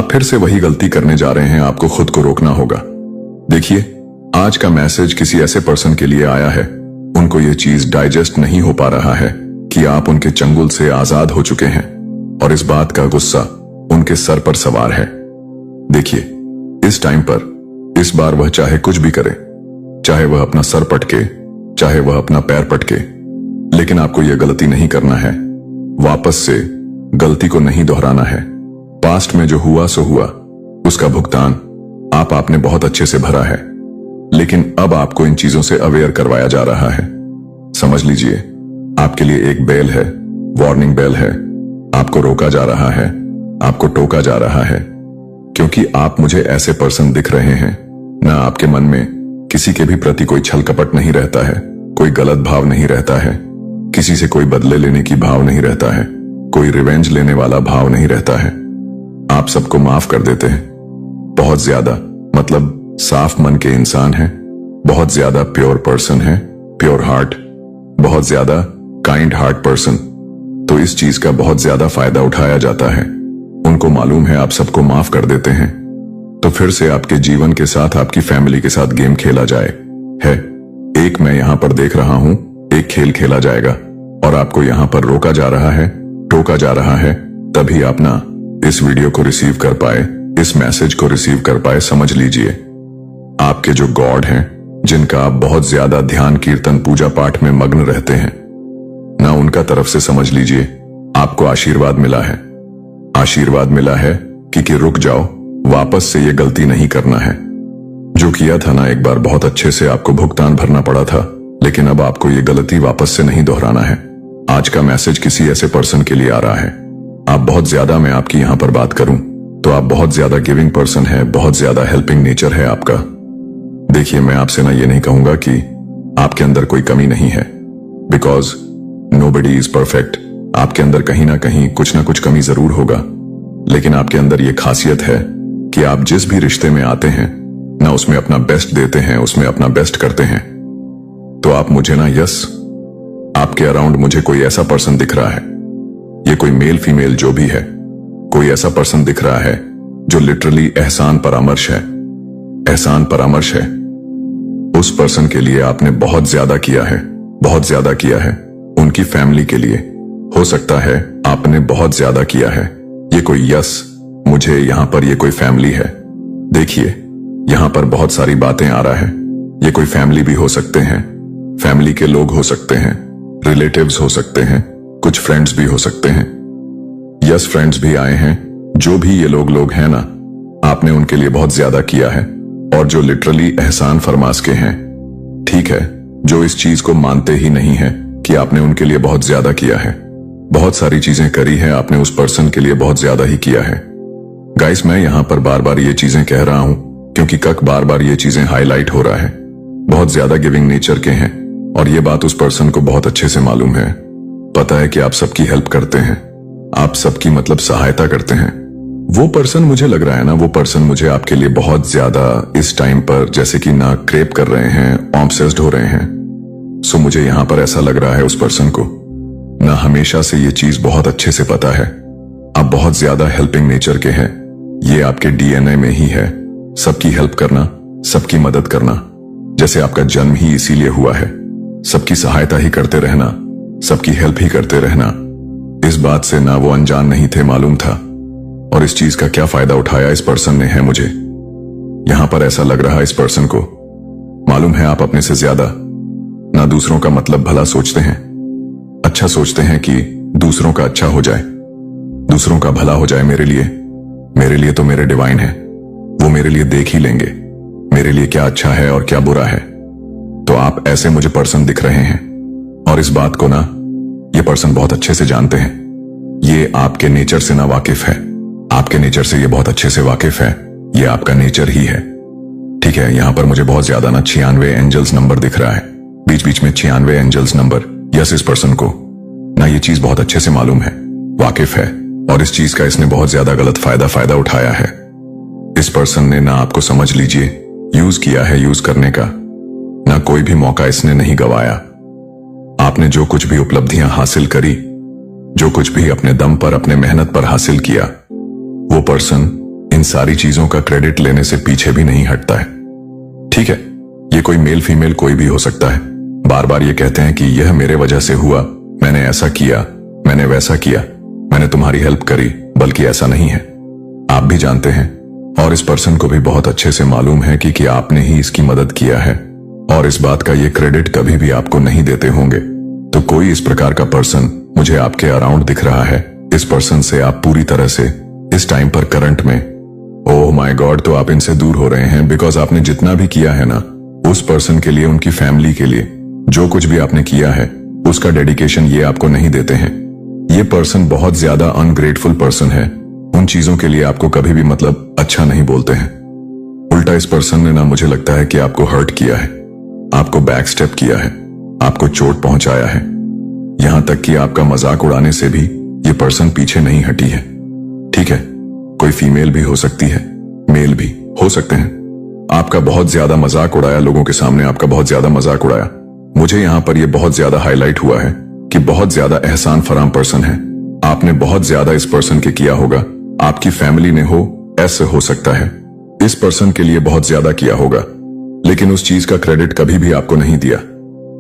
आप फिर से वही गलती करने जा रहे हैं। आपको खुद को रोकना होगा। देखिए, आज का मैसेज किसी ऐसे पर्सन के लिए आया है, उनको ये चीज डाइजेस्ट नहीं हो पा रहा है कि आप उनके चंगुल से आजाद हो चुके हैं और इस बात का गुस्सा उनके सर पर सवार है। देखिए, इस टाइम पर इस बार वह चाहे कुछ भी करे, चाहे वह अपना सर पटके, चाहे वह अपना पैर पटके, लेकिन आपको यह गलती नहीं करना है। वापस से गलती को नहीं दोहराना है। पास्ट में जो हुआ सो हुआ, उसका भुगतान आपने बहुत अच्छे से भरा है, लेकिन अब आपको इन चीजों से अवेयर करवाया जा रहा है। समझ लीजिए, आपके लिए एक बेल है, वार्निंग बेल है। आपको रोका जा रहा है, आपको टोका जा रहा है, क्योंकि आप मुझे ऐसे पर्सन दिख रहे हैं ना आपके मन में किसी के भी प्रति कोई छल कपट नहीं रहता है, कोई गलत भाव नहीं रहता है, किसी से कोई बदले लेने की भाव नहीं रहता है, कोई रिवेंज लेने वाला भाव नहीं रहता है। आप सबको माफ कर देते हैं। बहुत ज्यादा, मतलब साफ मन के इंसान हैं, बहुत ज्यादा प्योर पर्सन है, प्योर हार्ट, बहुत ज्यादा काइंड हार्ट पर्सन। तो इस चीज का बहुत ज्यादा फायदा उठाया जाता है। उनको मालूम है आप सबको माफ कर देते हैं, तो फिर से आपके जीवन के साथ, आपकी फैमिली के साथ गेम खेला जाए है। एक मैं यहां पर देख रहा हूं, एक खेल खेला जाएगा और आपको यहां पर रोका जा रहा है, टोका जा रहा है, तभी आप ना इस वीडियो को रिसीव कर पाए, इस मैसेज को रिसीव कर पाए। समझ लीजिए, आपके जो गॉड हैं, जिनका आप बहुत ज्यादा ध्यान, कीर्तन, पूजा पाठ में मग्न रहते हैं ना, उनका तरफ से समझ लीजिए आपको आशीर्वाद मिला है। आशीर्वाद मिला है कि रुक जाओ, वापस से ये गलती नहीं करना है। जो किया था ना एक बार, बहुत अच्छे से आपको भुगतान भरना पड़ा था, लेकिन अब आपको ये गलती वापस से नहीं दोहराना है। आज का मैसेज किसी ऐसे पर्सन के लिए आ रहा है। आप बहुत ज्यादा, मैं आपकी यहां पर बात करूं तो आप बहुत ज्यादा गिविंग पर्सन है, बहुत ज्यादा हेल्पिंग नेचर है आपका। देखिए, मैं आपसे ना ये नहीं कहूंगा कि आपके अंदर कोई कमी नहीं है, बिकॉज नोबडी इज परफेक्ट। आपके अंदर कहीं ना कहीं कुछ ना कुछ कमी जरूर होगा, लेकिन आपके अंदर ये खासियत है कि आप जिस भी रिश्ते में आते हैं ना, उसमें अपना बेस्ट देते हैं, उसमें अपना बेस्ट करते हैं। तो आप मुझे ना, यस, आपके अराउंड मुझे कोई ऐसा पर्सन दिख रहा है, ये कोई मेल फीमेल जो भी है, कोई ऐसा पर्सन दिख रहा है जो लिटरली एहसान परामर्श है, एहसान परामर्श है। उस पर्सन के लिए आपने बहुत ज्यादा किया है, बहुत ज्यादा किया है। उनकी फैमिली के लिए हो सकता है आपने बहुत ज्यादा किया है। ये कोई, यस, मुझे यहां पर ये कोई फैमिली है। देखिए, यहां पर बहुत सारी बातें आ रहा है। ये कोई फैमिली भी हो सकते हैं, फैमिली के लोग हो सकते हैं, रिलेटिव्स हो सकते हैं, कुछ फ्रेंड्स भी हो सकते हैं। यस, फ्रेंड्स भी आए हैं। जो भी ये लोग हैं ना, आपने उनके लिए बहुत ज्यादा किया है, और जो लिटरली एहसान फरमास के हैं, ठीक है, जो इस चीज को मानते ही नहीं है कि आपने उनके लिए बहुत ज्यादा किया है। बहुत सारी चीजें करी है आपने, उस पर्सन के लिए बहुत ज्यादा ही किया है। गाइस, मैं यहां पर बार बार ये चीजें कह रहा हूं क्योंकि बार बार ये चीजें हाईलाइट हो रहा है। बहुत ज्यादा गिविंग नेचर के हैं, और ये बात उस पर्सन को बहुत अच्छे से मालूम है। पता है कि आप सबकी हेल्प करते हैं, आप सबकी मतलब सहायता करते हैं। वो पर्सन, मुझे लग रहा है ना, वो पर्सन मुझे आपके लिए बहुत ज्यादा इस टाइम पर जैसे कि ना क्रेप कर रहे हैं, ऑब्सेस्ड हो रहे हैं। सो मुझे यहां पर ऐसा लग रहा है उस पर्सन को ना हमेशा से ये चीज बहुत अच्छे से पता है। आप बहुत ज्यादा हेल्पिंग नेचर के हैं, ये आपके डीएनए में ही है। सबकी हेल्प करना, सबकी मदद करना, जैसे आपका जन्म ही इसीलिए हुआ है। सबकी सहायता ही करते रहना, सबकी हेल्प ही करते रहना। इस बात से ना वो अनजान नहीं थे, मालूम था। और इस चीज का क्या फायदा उठाया इस पर्सन ने है, मुझे यहां पर ऐसा लग रहा है इस पर्सन को मालूम है आप अपने से ज्यादा ना दूसरों का मतलब भला सोचते हैं, अच्छा सोचते हैं कि दूसरों का अच्छा हो जाए, दूसरों का भला हो जाए। मेरे लिए तो मेरे डिवाइन है, वो मेरे लिए देख ही लेंगे मेरे लिए क्या अच्छा है और क्या बुरा है। तो आप ऐसे मुझे पर्सन दिख रहे हैं, और इस बात को ना ये पर्सन बहुत अच्छे से जानते हैं। ये आपके नेचर से ना वाकिफ है, आपके नेचर से ये बहुत अच्छे से वाकिफ है। ये आपका नेचर ही है, ठीक है। यहां पर मुझे बहुत ज्यादा ना 96 एंजल्स नंबर दिख रहा है, बीच बीच में 96 एंजल्स नंबर। यस, इस पर्सन को ना ये चीज बहुत अच्छे से मालूम है, वाकिफ है, और इस चीज का इसने बहुत ज्यादा गलत फायदा उठाया है। इस पर्सन ने ना आपको समझ लीजिए यूज किया है, यूज करने का ना कोई भी मौका इसने नहीं गवाया। आपने जो कुछ भी उपलब्धियां हासिल करी, जो कुछ भी अपने दम पर, अपने मेहनत पर हासिल किया, वो पर्सन इन सारी चीजों का क्रेडिट लेने से पीछे भी नहीं हटता है। ठीक है, ये कोई मेल फीमेल कोई भी हो सकता है। बार बार ये कहते हैं कि यह मेरे वजह से हुआ, मैंने ऐसा किया, मैंने वैसा किया, मैंने तुम्हारी हेल्प करी, बल्कि ऐसा नहीं है। आप भी जानते हैं और इस पर्सन को भी बहुत अच्छे से मालूम है कि आपने ही इसकी मदद किया है और इस बात का ये क्रेडिट कभी भी आपको नहीं देते होंगे। तो कोई इस प्रकार का पर्सन मुझे आपके अराउंड दिख रहा है। इस पर्सन से आप पूरी तरह से इस टाइम पर करंट में, ओह माय गॉड, तो आप इनसे दूर हो रहे हैं। बिकॉज आपने जितना भी किया है ना, उस पर्सन के लिए, उनकी फैमिली के लिए, जो कुछ भी आपने किया है उसका डेडिकेशन ये आपको नहीं देते हैं। ये पर्सन बहुत ज्यादा अनग्रेटफुल पर्सन है। उन चीजों के लिए आपको कभी भी मतलब अच्छा नहीं बोलते हैं। उल्टा इस पर्सन ने ना, मुझे लगता है कि आपको हर्ट किया है, आपको बैक स्टेप किया है, आपको चोट पहुंचाया है। यहां तक कि आपका मजाक उड़ाने से भी ये पर्सन पीछे नहीं हटी है। ठीक है, कोई फीमेल भी हो सकती है, मेल भी हो सकते हैं। आपका बहुत ज्यादा मजाक उड़ाया, लोगों के सामने आपका बहुत ज्यादा मजाक उड़ाया। मुझे यहां पर यह बहुत ज्यादा हाईलाइट हुआ है कि बहुत ज्यादा एहसान फराम पर्सन है। आपने बहुत ज्यादा इस पर्सन के किया होगा, आपकी फैमिली ने हो, ऐसे हो सकता है इस पर्सन के लिए बहुत ज्यादा किया होगा, लेकिन उस चीज का क्रेडिट कभी भी आपको नहीं दिया।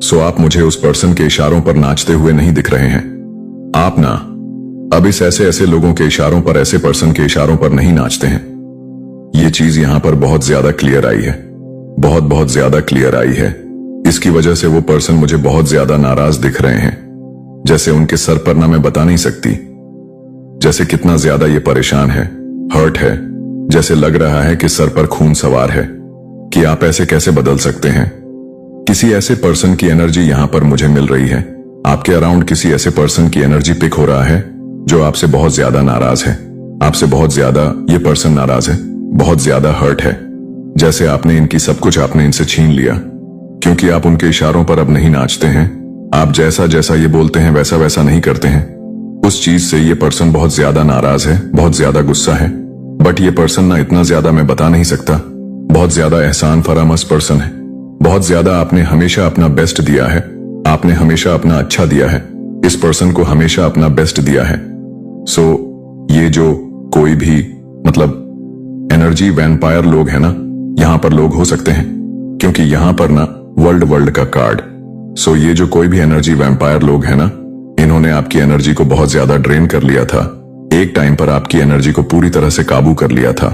सो आप मुझे उस पर्सन के इशारों पर नाचते हुए नहीं दिख रहे हैं। आप ना अब इस ऐसे लोगों के इशारों पर, ऐसे पर्सन के इशारों पर नहीं नाचते हैं। ये चीज यहां पर बहुत ज्यादा क्लियर आई है, बहुत ज्यादा क्लियर आई है। इसकी वजह से वो पर्सन मुझे बहुत ज्यादा नाराज दिख रहे हैं। जैसे उनके सर पर ना मैं बता नहीं सकती, जैसे कितना ज्यादा ये परेशान है, हर्ट है। जैसे लग रहा है कि सर पर खून सवार है कि आप ऐसे कैसे बदल सकते हैं। किसी ऐसे पर्सन की एनर्जी यहां पर मुझे मिल रही है। आपके अराउंड किसी ऐसे पर्सन की एनर्जी पिक हो रहा है जो आपसे बहुत ज्यादा नाराज है। आपसे बहुत ज्यादा ये पर्सन नाराज है, बहुत ज्यादा हर्ट है। जैसे आपने इनकी सब कुछ आपने इनसे छीन लिया, क्योंकि आप उनके इशारों पर अब नहीं नाचते हैं। आप जैसा जैसा ये बोलते हैं वैसा वैसा नहीं करते हैं। उस चीज से ये पर्सन बहुत ज्यादा नाराज है, बहुत ज्यादा गुस्सा है। बट ये पर्सन ना इतना ज्यादा मैं बता नहीं सकता, बहुत ज्यादा एहसान फरामस पर्सन है। बहुत ज्यादा आपने हमेशा अपना बेस्ट दिया है, आपने हमेशा अपना अच्छा दिया है, इस पर्सन को हमेशा अपना बेस्ट दिया है। सो ये जो कोई भी मतलब एनर्जी वैम्पायर लोग है ना, यहां पर लोग हो सकते हैं, क्योंकि यहां पर ना वर्ल्ड का कार्ड। सो ये जो कोई भी एनर्जी वैम्पायर लोग है ना, इन्होंने आपकी एनर्जी को बहुत ज्यादा ड्रेन कर लिया था। एक टाइम पर आपकी एनर्जी को पूरी तरह से काबू कर लिया था।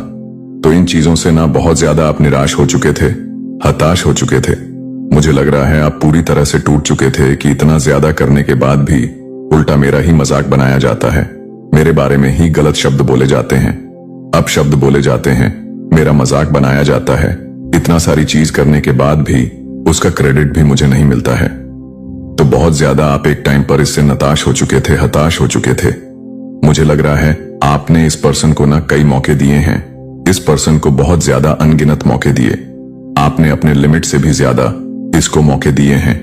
तो इन चीजों से ना बहुत ज्यादा आप निराश हो चुके थे, हताश हो चुके थे। मुझे लग रहा है आप पूरी तरह से टूट चुके थे कि इतना ज्यादा करने के बाद भी उल्टा मेरा ही मजाक बनाया जाता है, मेरे बारे में ही गलत शब्द बोले जाते हैं, अपशब्द बोले जाते हैं, मेरा मजाक बनाया जाता है। इतना सारी चीज करने के बाद भी उसका क्रेडिट भी मुझे नहीं मिलता है। तो बहुत ज्यादा आप एक टाइम पर इससे नताश हो चुके थे, हताश हो चुके थे। मुझे लग रहा है आपने इस पर्सन को ना कई मौके दिए हैं, इस पर्सन को बहुत ज्यादा अनगिनत मौके दिए। आपने अपने लिमिट से भी ज्यादा इसको मौके दिए हैं,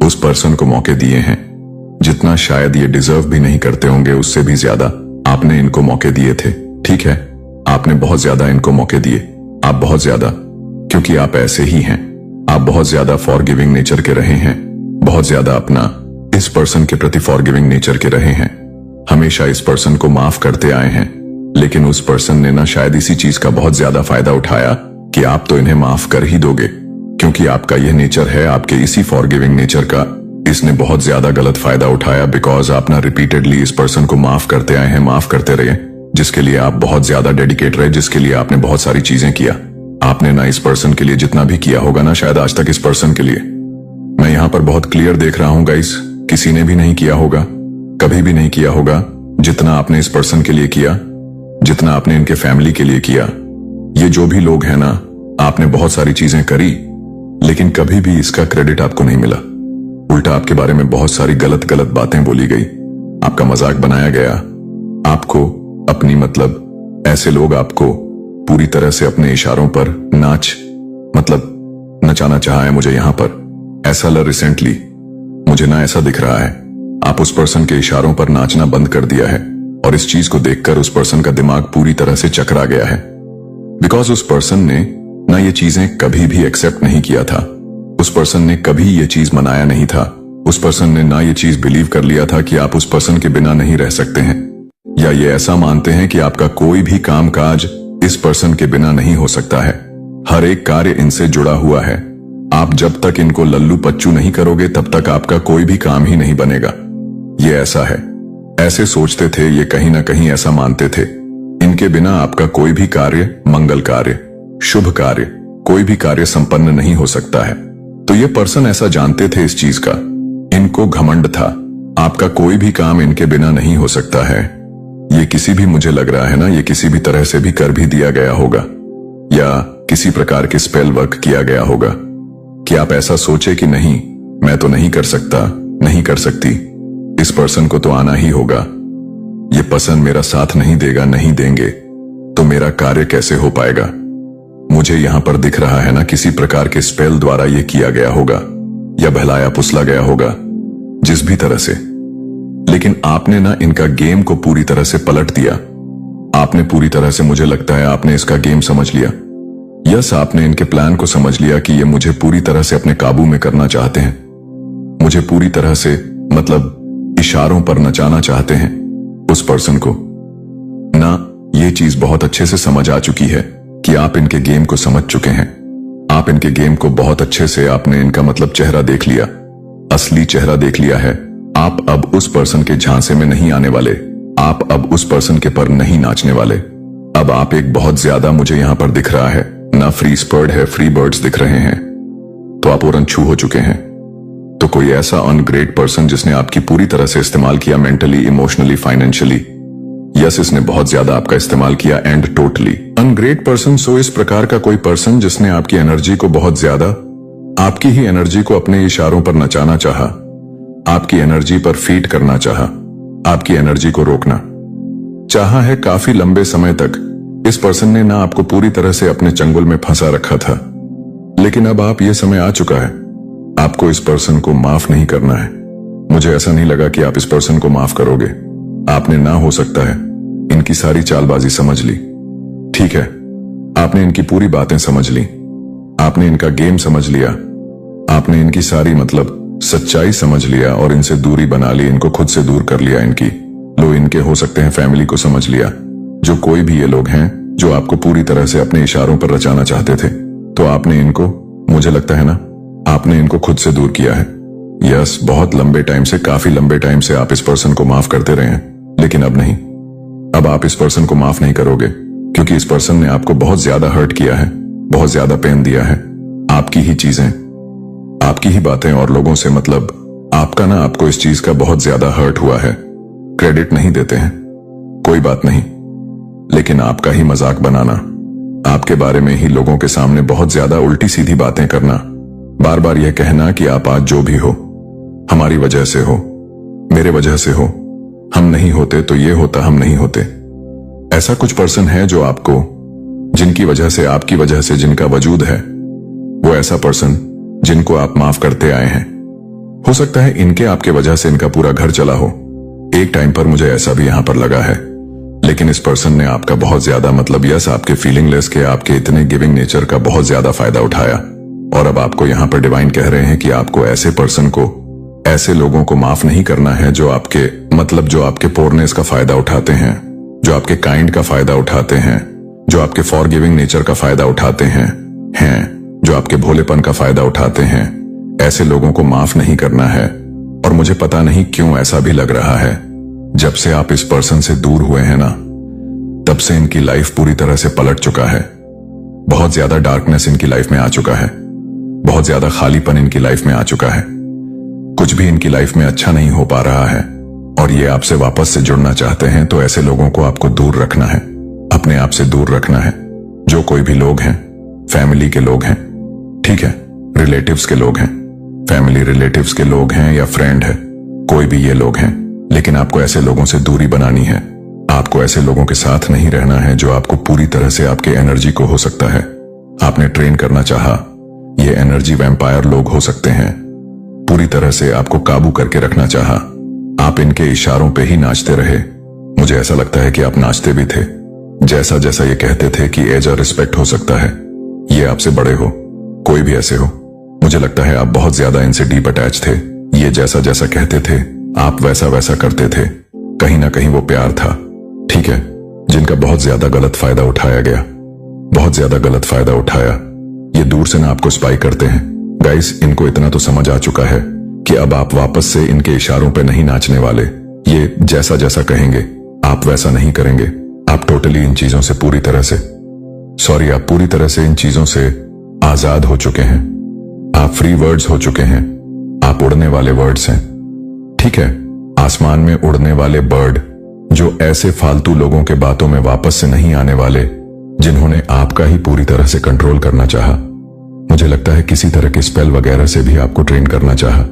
उस पर्सन को मौके दिए हैं। जितना शायद ये डिजर्व भी नहीं करते होंगे, उससे भी ज्यादा आपने इनको मौके दिए थे। ठीक है, आपने बहुत ज्यादा इनको मौके दिए, आप बहुत ज्यादा, क्योंकि आप ऐसे ही हैं। आप बहुत ज्यादा फॉरगिविंग नेचर के रहे हैं, बहुत ज्यादा अपना इस पर्सन के प्रति फॉरगिविंग नेचर के रहे हैं। हमेशा इस पर्सन को माफ करते आए हैं, लेकिन उस पर्सन ने ना शायद इसी चीज का बहुत ज्यादा फायदा उठाया कि आप तो इन्हें माफ कर ही दोगे, क्योंकि आपका यह नेचर है, आपके इसी फॉरगिविंग नेचर का इसने बहुत ज्यादा गलत फायदा उठाया। बिकॉज आप ना रिपीटेडली इस पर्सन को माफ करते आए हैं, माफ करते रहे, जिसके लिए आप बहुत ज्यादा डेडिकेट रहे, जिसके लिए आपने बहुत सारी चीजें किया। आपने ना इस पर्सन के लिए जितना भी किया होगा ना, शायद आज तक इस पर्सन के लिए, मैं यहां पर बहुत क्लियर देख रहा हूं गाइस, किसी ने भी नहीं किया होगा, कभी भी नहीं किया होगा जितना आपने इस पर्सन के लिए किया, जितना आपने इनके फैमिली के लिए किया। ये जो भी लोग हैं ना, आपने बहुत सारी चीजें करी, लेकिन कभी भी इसका क्रेडिट आपको नहीं मिला। उल्टा आपके बारे में बहुत सारी गलत बातें बोली गई, आपका मजाक बनाया गया, आपको अपनी मतलब ऐसे लोग आपको पूरी तरह से अपने इशारों पर नचाना चाहा है। मुझे यहां पर ऐसा रिसेंटली मुझे ना ऐसा दिख रहा है, आप उस पर्सन के इशारों पर नाचना बंद कर दिया है, और इस चीज को देखकर उस पर्सन का दिमाग पूरी तरह से चकरा गया है। बिकॉज उस पर्सन ने ना ये चीजें कभी भी एक्सेप्ट नहीं किया था, उस पर्सन ने कभी ये चीज मनाया नहीं था, उस पर्सन ने ना ये चीज बिलीव कर लिया था कि आप उस पर्सन के बिना नहीं रह सकते हैं, या ये ऐसा मानते हैं कि आपका कोई भी काम काज इस पर्सन के बिना नहीं हो सकता है। हर एक कार्य इनसे जुड़ा हुआ है। आप जब तक इनको लल्लू पच्चू नहीं करोगे तब तक आपका कोई भी काम ही नहीं बनेगा। ये ऐसा है, ऐसे सोचते थे, ये कहीं ना कहीं ऐसा मानते थे। इनके बिना आपका कोई भी कार्य, मंगल कार्य, शुभ कार्य, कोई भी कार्य संपन्न नहीं हो सकता है। तो ये पर्सन ऐसा जानते थे इस चीज का। इनको घमंड था, आपका कोई भी काम इनके बिना नहीं हो सकता है। ये किसी भी, मुझे लग रहा है ना, ये किसी भी तरह से भी कर भी दिया गया होगा या किसी प्रकार के स्पेल वर्क किया गया होगा कि आप ऐसा सोचे कि नहीं, मैं तो नहीं कर सकता, नहीं कर सकती, इस पर्सन को तो आना ही होगा। ये पर्सन मेरा साथ नहीं देगा, नहीं देंगे तो मेरा कार्य कैसे हो पाएगा। मुझे यहां पर दिख रहा है ना, किसी प्रकार के स्पेल द्वारा ये किया गया होगा या बहलाया पुसला गया होगा, जिस भी तरह से। लेकिन आपने ना इनका गेम को पूरी तरह से पलट दिया। आपने पूरी तरह से, मुझे लगता है आपने इसका गेम समझ लिया। यस, आपने इनके प्लान को समझ लिया कि ये मुझे पूरी तरह से अपने काबू में करना चाहते हैं। मुझे पूरी तरह से, मतलब इशारों पर नचाना चाहते हैं उस पर्सन को ना। ये चीज बहुत अच्छे से समझ आ चुकी है कि आप इनके गेम को समझ चुके हैं। आप इनके गेम को बहुत अच्छे से, आपने इनका मतलब चेहरा देख लिया, असली चेहरा देख लिया है। आप अब उस पर्सन के झांसे में नहीं आने वाले। आप अब उस पर्सन के पर नहीं नाचने वाले। अब आप एक बहुत ज्यादा, मुझे यहां पर दिख रहा है ना, फ्री स्पर्ड है, फ्री बर्ड्स दिख रहे हैं। तो आप ओरन छू हो चुके हैं। तो कोई ऐसा अनग्रेट पर्सन जिसने आपकी पूरी तरह से इस्तेमाल किया, मेंटली, इमोशनली, फाइनेंशियली, यस, इसने बहुत ज्यादा आपका इस्तेमाल किया एंड टोटली अनग्रेट पर्सन। सो इस प्रकार का कोई पर्सन जिसने आपकी एनर्जी को बहुत ज्यादा, आपकी ही एनर्जी को अपने इशारों पर नचाना चाहा, आपकी एनर्जी पर फीड करना चाहा, आपकी एनर्जी को रोकना चाहा है काफी लंबे समय तक। इस पर्सन ने ना आपको पूरी तरह से अपने चंगुल में फंसा रखा था। लेकिन अब आप, ये समय आ चुका है, आपको इस पर्सन को माफ नहीं करना है। मुझे ऐसा नहीं लगा कि आप इस पर्सन को माफ करोगे। आपने, ना हो सकता है, इनकी सारी चालबाजी समझ ली। ठीक है, आपने इनकी पूरी बातें समझ ली, आपने इनका गेम समझ लिया, आपने इनकी सारी, मतलब सच्चाई समझ लिया और इनसे दूरी बना ली, इनको खुद से दूर कर लिया। इनकी लो, इनके हो सकते हैं फैमिली को समझ लिया। जो कोई भी ये लोग हैं जो आपको पूरी तरह से अपने इशारों पर रचाना चाहते थे, तो आपने इनको, मुझे लगता है ना, आपने इनको खुद से दूर किया है। यस, बहुत लंबे टाइम से, काफी लंबे टाइम से आप इस पर्सन को माफ करते रहे हैं, लेकिन अब नहीं। अब आप इस पर्सन को माफ नहीं करोगे क्योंकि इस पर्सन ने आपको बहुत ज्यादा हर्ट किया है, बहुत ज्यादा पेन दिया है। आपकी ही चीजें, आपकी ही बातें और लोगों से, मतलब आपका ना, आपको इस चीज का बहुत ज्यादा हर्ट हुआ है। क्रेडिट नहीं देते हैं, कोई बात नहीं, लेकिन आपका ही मजाक बनाना, आपके बारे में ही लोगों के सामने बहुत ज्यादा उल्टी सीधी बातें करना, बार बार यह कहना कि आप आज जो भी हो हमारी वजह से हो, मेरे वजह से हो, हम नहीं होते तो ये होता, हम नहीं होते। ऐसा कुछ पर्सन है जो आपको, जिनकी वजह से, आपकी वजह से जिनका वजूद है, वो ऐसा पर्सन जिनको आप माफ करते आए हैं। हो सकता है इनके, आपके वजह से इनका पूरा घर चला हो। एक टाइम पर मुझे ऐसा भी यहां पर लगा है। लेकिन इस पर्सन ने आपका बहुत ज्यादा, मतलब यस, आपके फीलिंगलेस के, आपके इतने गिविंग नेचर का बहुत ज्यादा फायदा उठाया। और अब आपको यहां पर डिवाइन कह रहे हैं कि आपको ऐसे पर्सन को, ऐसे लोगों को माफ नहीं करना है जो आपके, मतलब जो आपके पोरनेस का फायदा उठाते हैं, जो आपके काइंड का फायदा उठाते हैं, जो आपके फॉरगिविंग नेचर का फायदा उठाते हैं, जो आपके भोलेपन का फायदा उठाते हैं। ऐसे लोगों को माफ नहीं करना है। और मुझे पता नहीं क्यों ऐसा भी लग रहा है, जब से आप इस पर्सन से दूर हुए हैं ना, तब से इनकी लाइफ पूरी तरह से पलट चुका है। बहुत ज्यादा डार्कनेस इनकी लाइफ में आ चुका है, बहुत ज्यादा खालीपन इनकी लाइफ में आ चुका है। कुछ भी इनकी लाइफ में अच्छा नहीं हो पा रहा है और ये आपसे वापस से जुड़ना चाहते हैं। तो ऐसे लोगों को आपको दूर रखना है, अपने आप से दूर रखना है। जो कोई भी लोग हैं, फैमिली के लोग हैं, ठीक है, रिलेटिव्स के लोग हैं, फैमिली रिलेटिव्स के लोग हैं या फ्रेंड है, कोई भी ये लोग हैं, लेकिन आपको ऐसे लोगों से दूरी बनानी है। आपको ऐसे लोगों के साथ नहीं रहना है जो आपको पूरी तरह से, आपके एनर्जी को, हो सकता है आपने ट्रेन करना चाहा, ये एनर्जी वैम्पायर लोग हो सकते हैं, पूरी तरह से आपको काबू करके रखना चाहा। आप इनके इशारों पे ही नाचते रहे। मुझे ऐसा लगता है कि आप नाचते भी थे, जैसा जैसा ये कहते थे कि एज और रिस्पेक्ट हो सकता है, ये आपसे बड़े हो, कोई भी ऐसे हो। मुझे लगता है आप बहुत ज्यादा इनसे डीप अटैच थे। ये जैसा जैसा कहते थे आप वैसा वैसा करते थे। कहीं ना कहीं वो प्यार था, ठीक है, जिनका बहुत ज्यादा गलत फायदा उठाया गया, बहुत ज्यादा गलत फायदा उठाया। ये दूर से ना आपको स्पाई करते हैं। गाइस, इनको इतना तो समझ आ चुका है कि अब आप वापस से इनके इशारों पे नहीं नाचने वाले। ये जैसा जैसा कहेंगे आप वैसा नहीं करेंगे। आप टोटली इन चीजों से पूरी तरह से आप पूरी तरह से इन चीजों से आजाद हो चुके हैं। आप फ्री वर्ड्स हो चुके हैं। आप उड़ने वाले वर्ड्स हैं। ठीक है, आसमान में उड़ने वाले बर्ड, जो ऐसे फालतू लोगों के बातों में वापस से नहीं आने वाले, जिन्होंने आपका ही पूरी तरह से कंट्रोल करना चाहा। मुझे लगता है किसी तरह के स्पेल वगैरह से भी आपको ट्रेन करना चाहा,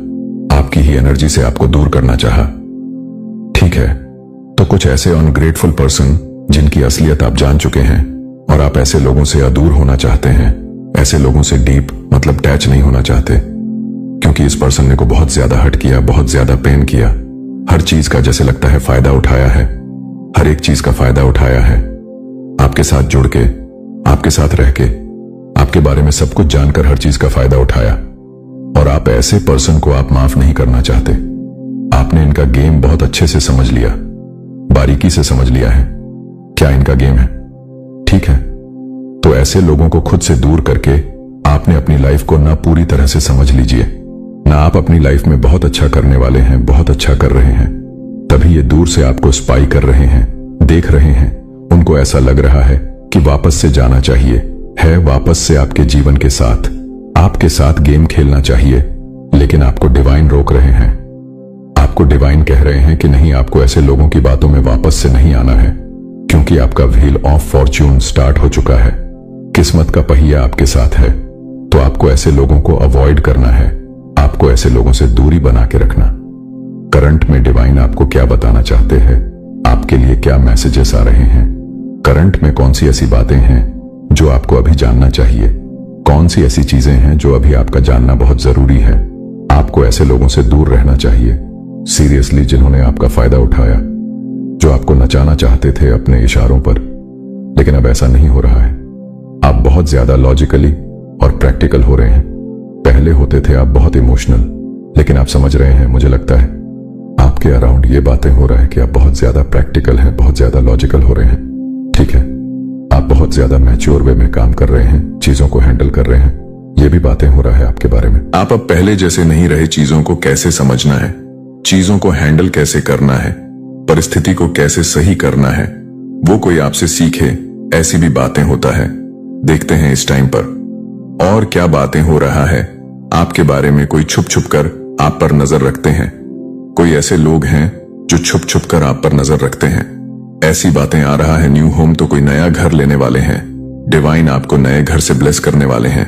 आपकी ही एनर्जी से आपको दूर करना चाहा। ठीक है, तो कुछ ऐसे अनग्रेटफुल पर्सन जिनकी असलियत आप जान चुके हैं और आप ऐसे लोगों से अदूर होना चाहते हैं, ऐसे लोगों से डीप मतलब अटैच नहीं होना चाहते, क्योंकि इस पर्सन ने को बहुत ज्यादा हर्ट किया, बहुत ज्यादा पेन किया, हर चीज का जैसे लगता है फायदा उठाया है, हर एक चीज का फायदा उठाया है। आपके साथ जुड़ के, आपके साथ रह के, आपके बारे में सब कुछ जानकर हर चीज का फायदा उठाया, और आप ऐसे पर्सन को आप माफ नहीं करना चाहते। आपने इनका गेम बहुत अच्छे से समझ लिया, बारीकी से समझ लिया है क्या इनका गेम है। ठीक है, तो ऐसे लोगों को खुद से दूर करके आपने अपनी लाइफ को ना पूरी तरह से समझ लीजिए, ना आप अपनी लाइफ में बहुत अच्छा करने वाले हैं, बहुत अच्छा कर रहे हैं, तभी ये दूर से आपको स्पाई कर रहे हैं, देख रहे हैं। उनको ऐसा लग रहा है कि वापस से जाना चाहिए, है वापस से आपके जीवन के साथ, आपके साथ गेम खेलना चाहिए, लेकिन आपको डिवाइन रोक रहे हैं। आपको डिवाइन कह रहे हैं कि नहीं, आपको ऐसे लोगों की बातों में वापस से नहीं आना है, क्योंकि आपका व्हील ऑफ फॉर्च्यून स्टार्ट हो चुका है। किस्मत का पहिया आपके साथ है, तो आपको ऐसे लोगों को अवॉइड करना है, आपको ऐसे लोगों से दूरी बना के रखना। करंट में डिवाइन आपको क्या बताना चाहते हैं, आपके लिए क्या मैसेजेस आ रहे हैं, करंट में कौन सी ऐसी बातें हैं जो आपको अभी जानना चाहिए, कौन सी ऐसी चीजें हैं जो अभी आपका जानना बहुत जरूरी है। आपको ऐसे लोगों से दूर रहना चाहिए, सीरियसली, जिन्होंने आपका फायदा उठाया, जो आपको नचाना चाहते थे अपने इशारों पर, लेकिन अब ऐसा नहीं हो रहा है। आप बहुत ज्यादा लॉजिकली और प्रैक्टिकल हो रहे हैं। पहले होते थे आप बहुत इमोशनल, लेकिन आप समझ रहे हैं, मुझे लगता है आपके अराउंड ये बातें हो रहा है कि आप बहुत ज्यादा प्रैक्टिकल हैं, बहुत ज्यादा लॉजिकल हो रहे हैं। ठीक है, आप बहुत ज्यादा मैच्योर वे में काम कर रहे हैं, चीजों को हैंडल कर रहे हैं, ये भी बातें हो रहा है आपके बारे में। आप अब पहले जैसे नहीं रहे, चीजों को कैसे समझना है, चीजों को हैंडल कैसे करना है, परिस्थिति को कैसे सही करना है, वो कोई आपसे सीखे, ऐसी भी बातें होता है। देखते हैं इस टाइम पर और क्या बातें हो रहा है आपके बारे में। कोई छुप छुप कर आप पर नजर रखते हैं, कोई ऐसे लोग हैं जो छुप छुप कर आप पर नजर रखते हैं। ऐसी बातें आ रहा है, न्यू होम, तो कोई नया घर लेने वाले हैं, डिवाइन आपको नए घर से ब्लेस करने वाले हैं।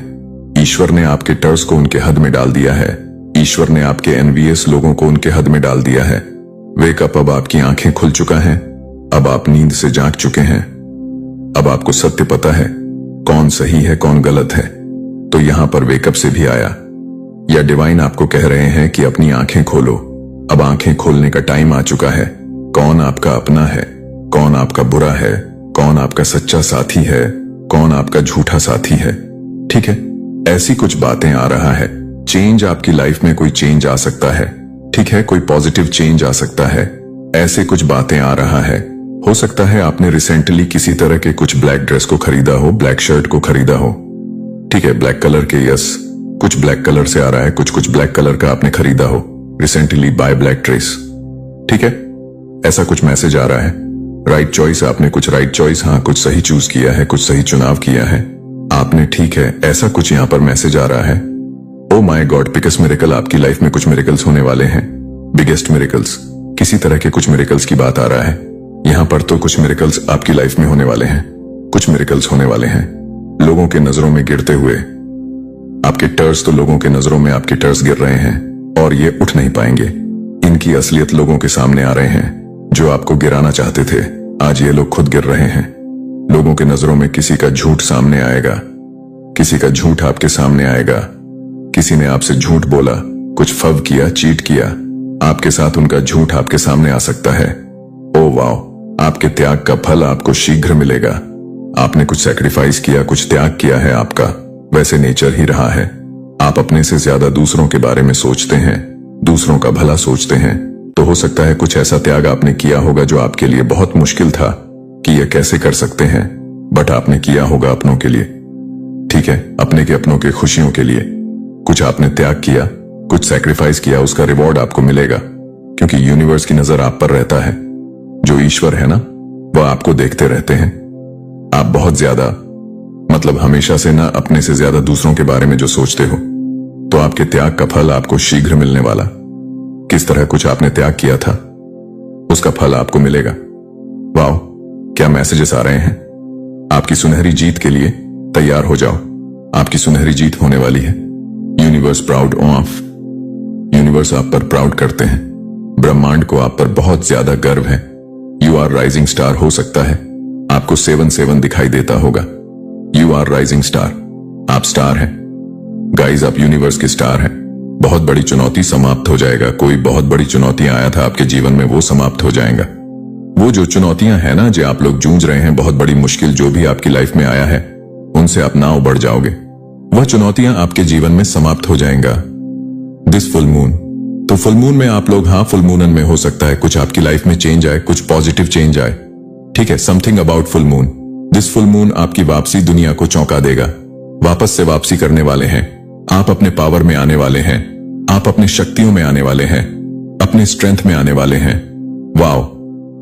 ईश्वर ने आपके टर्स को उनके हद में डाल दिया है, ईश्वर ने आपके एनवीएस लोगों को उनके हद में डाल दिया है। वेकअप, अब आपकी आंखें खुल चुका है, अब आप नींद से जाग चुके हैं, अब आपको सत्य पता है, कौन सही है कौन गलत है। तो यहां पर वेकअप से भी आया, या डिवाइन आपको कह रहे हैं कि अपनी आंखें खोलो, अब आंखें खोलने का टाइम आ चुका है। कौन आपका अपना है, कौन आपका बुरा है, कौन आपका सच्चा साथी है, कौन आपका झूठा साथी है। ठीक है, ऐसी कुछ बातें आ रहा है। चेंज, आपकी लाइफ में कोई चेंज आ सकता है। ठीक है, कोई पॉजिटिव चेंज आ सकता है, ऐसे कुछ बातें आ रहा है। हो सकता है आपने रिसेंटली किसी तरह के कुछ ब्लैक ड्रेस को खरीदा हो, ब्लैक शर्ट को खरीदा हो। ठीक है, ब्लैक कलर के, यस, कुछ ब्लैक कलर से आ रहा है, कुछ ब्लैक कलर का आपने खरीदा हो रिसेंटली, बाय ब्लैक ड्रेस। ठीक है, ऐसा कुछ मैसेज आ रहा है। राइट चॉइस, आपने कुछ राइट चॉइस, हाँ, कुछ सही चूज किया है, कुछ सही चुनाव किया है आपने। ठीक है, ऐसा कुछ यहां पर मैसेज आ रहा है। Oh my God, biggest miracle, आपकी लाइफ में कुछ मिरेकल्स होने वाले हैं, बिगेस्ट मिरेकल्स, किसी तरह के कुछ मिरेकल्स की बात आ रहा है यहां पर। तो कुछ मिरेकल्स आपकी लाइफ में होने वाले हैं, कुछ मिरेकल्स होने वाले हैं, लोगों के नजरों में गिरते हुए। आपके टर्स, तो लोगों के नजरों में आपके टर्स गिर रहे हैं और ये उठ नहीं पाएंगे। इनकी असलियत लोगों के सामने आ रहे हैं। जो आपको गिराना चाहते थे, आज ये लोग खुद गिर रहे हैं। लोगों के नजरों में किसी का झूठ सामने आएगा, किसी का झूठ आपके सामने आएगा। किसी ने आपसे झूठ बोला, कुछ फव किया, चीट किया, आपके साथ उनका झूठ आपके सामने आ सकता है। ओ वाओ, आपके त्याग का फल आपको शीघ्र मिलेगा। आपने कुछ सैक्रिफाइस किया, कुछ त्याग किया है, आपका वैसे नेचर ही रहा है। आप अपने से ज्यादा दूसरों के बारे में सोचते हैं, दूसरों का भला सोचते हैं। तो हो सकता है कुछ ऐसा त्याग आपने किया होगा जो आपके लिए बहुत मुश्किल था, कि यह कैसे कर सकते हैं, बट आपने किया होगा अपनों के लिए। ठीक है, अपने के अपनों के खुशियों के लिए कुछ आपने त्याग किया, कुछ सैक्रिफाइस किया, उसका रिवॉर्ड आपको मिलेगा, क्योंकि यूनिवर्स की नजर आप पर रहता है। जो ईश्वर है ना, वह आपको देखते रहते हैं। आप बहुत ज्यादा, मतलब हमेशा से ना अपने से ज्यादा दूसरों के बारे में जो सोचते हो, तो आपके त्याग का फल आपको शीघ्र मिलने वाला। किस तरह कुछ आपने त्याग किया था, उसका फल आपको मिलेगा। वाओ, क्या मैसेजेस आ रहे हैं। आपकी सुनहरी जीत के लिए तैयार हो जाओ। आपकी सुनहरी जीत होने वाली है। यूनिवर्स प्राउड ऑफ, यूनिवर्स आप पर प्राउड करते हैं। ब्रह्मांड को आप पर बहुत ज्यादा गर्व है। यू आर राइजिंग स्टार हो सकता है आपको 7-7 दिखाई देता होगा। यू आर राइजिंग स्टार, आप स्टार हैं गाइज, आप यूनिवर्स के स्टार हैं। बहुत बड़ी चुनौती समाप्त हो जाएगा। कोई बहुत बड़ी चुनौतियां आया था आपके जीवन में, वो समाप्त हो जाएगा। वो जो चुनौतियां हैं ना, जो आप लोग जूझ रहे हैं, बहुत बड़ी मुश्किल जो भी आपकी लाइफ में आया है, उनसे आप ना उबर जाओगे। वह चुनौतियां आपके जीवन में समाप्त हो जाएंगा। दिस फुल मून, तो फुल मून में आप लोग, हाँ, फुल मूनन में हो सकता है कुछ आपकी लाइफ में चेंज आए, कुछ पॉजिटिव चेंज आए। ठीक है, something about full moon. This full moon आपकी वापसी दुनिया को चौंका देगा। वापस से वापसी करने वाले हैं आप, अपने पावर में आने वाले हैं आप, अपने शक्तियों में आने वाले हैं, अपने स्ट्रेंथ में आने वाले हैं। वाओ,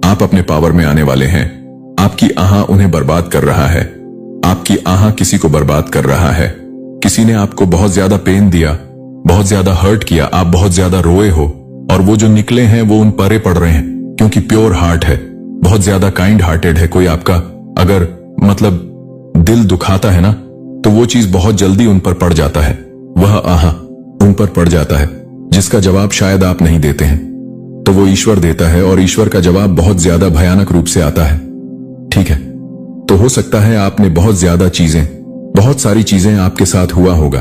आप अपने पावर में आने वाले हैं। आपकी आहा उन्हें बर्बाद कर रहा है। आपकी आहा किसी को बर्बाद कर रहा है। किसी ने आपको बहुत ज्यादा पेन दिया, बहुत ज्यादा हर्ट किया, आप बहुत ज्यादा रोए हो, और वो जो निकले हैं वो उन परे पड़ रहे हैं, क्योंकि प्योर हार्ट है, बहुत ज्यादा काइंड हार्टेड है। कोई आपका अगर मतलब दिल दुखाता है ना, तो वो चीज बहुत जल्दी उन पर पड़ जाता है। वह आहा उन पर पड़ जाता है, जिसका जवाब शायद आप नहीं देते हैं, तो वो ईश्वर देता है, और ईश्वर का जवाब बहुत ज्यादा भयानक रूप से आता है। ठीक है, तो हो सकता है आपने बहुत ज्यादा चीजें, बहुत सारी चीजें आपके साथ हुआ होगा।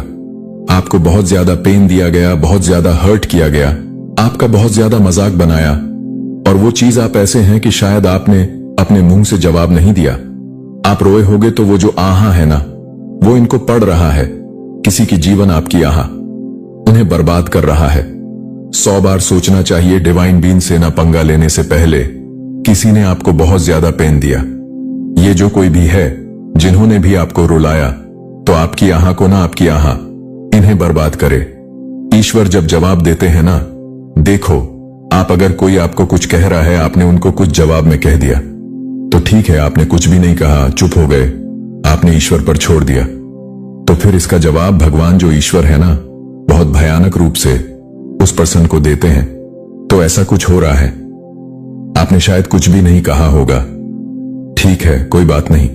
आपको बहुत ज्यादा पेन दिया गया, बहुत ज्यादा हर्ट किया गया, आपका बहुत ज्यादा मजाक बनाया, और वो चीज आप ऐसे हैं कि शायद आपने अपने मुंह से जवाब नहीं दिया। आप रोए होगे, तो वो जो आहा है ना, वो इनको पढ़ रहा है। किसी की जीवन आपकी आहा उन्हें बर्बाद कर रहा है। 100 बार सोचना चाहिए डिवाइन बीन से ना पंगा लेने से पहले। किसी ने आपको बहुत ज्यादा पेन दिया। ये जो कोई भी है, जिन्होंने भी आपको रुलाया, तो आपकी आहा को ना, आपकी आहा इन्हें बर्बाद करे। ईश्वर जब जवाब देते हैं ना, देखो, आप अगर कोई आपको कुछ कह रहा है, आपने उनको कुछ जवाब में कह दिया, तो ठीक है, आपने कुछ भी नहीं कहा, चुप हो गए, आपने ईश्वर पर छोड़ दिया, तो फिर इसका जवाब भगवान जो ईश्वर है ना, बहुत भयानक रूप से उस पर्सन को देते हैं। तो ऐसा कुछ हो रहा है, आपने शायद कुछ भी नहीं कहा होगा। ठीक है, कोई बात नहीं,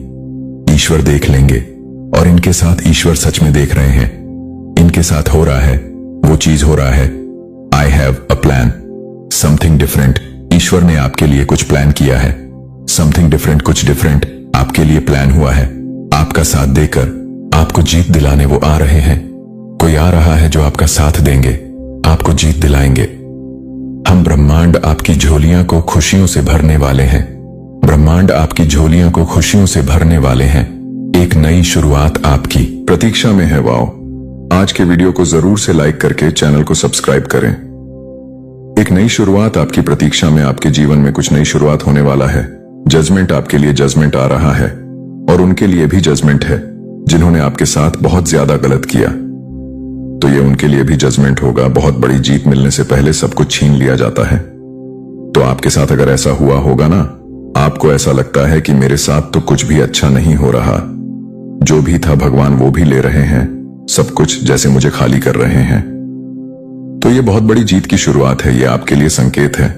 ईश्वर देख लेंगे, और इनके साथ ईश्वर सच में देख रहे हैं। इनके साथ हो रहा है, वो चीज हो रहा है। I have a plan, something different. ईश्वर ने आपके लिए कुछ प्लान किया है, समथिंग डिफरेंट, कुछ डिफरेंट आपके लिए प्लान हुआ है। आपका साथ देकर आपको जीत दिलाने वो आ रहे हैं। कोई आ रहा है जो आपका साथ देंगे, आपको जीत दिलाएंगे। हम ब्रह्मांड आपकी झोलियां को खुशियों से भरने वाले हैं। ब्रह्मांड आपकी झोलियां को खुशियों से भरने वाले हैं। एक नई शुरुआत आपकी प्रतीक्षा में है। वाओ, आज के वीडियो को जरूर से लाइक करके चैनल को सब्सक्राइब करें। एक नई शुरुआत आपकी प्रतीक्षा में, आपके जीवन में कुछ नई शुरुआत होने वाला है। जजमेंट आपके लिए, जजमेंट आ रहा है, और उनके लिए भी जजमेंट है, जिन्होंने आपके साथ बहुत ज्यादा गलत किया, तो ये उनके लिए भी जजमेंट होगा। बहुत बड़ी जीत मिलने से पहले सब कुछ छीन लिया जाता है। तो आपके साथ अगर ऐसा हुआ होगा ना, आपको ऐसा लगता है कि मेरे साथ तो कुछ भी अच्छा नहीं हो रहा, जो भी था भगवान वो भी ले रहे हैं, सब कुछ जैसे मुझे खाली कर रहे हैं। तो ये बहुत बड़ी जीत की शुरुआत है, ये आपके लिए संकेत है।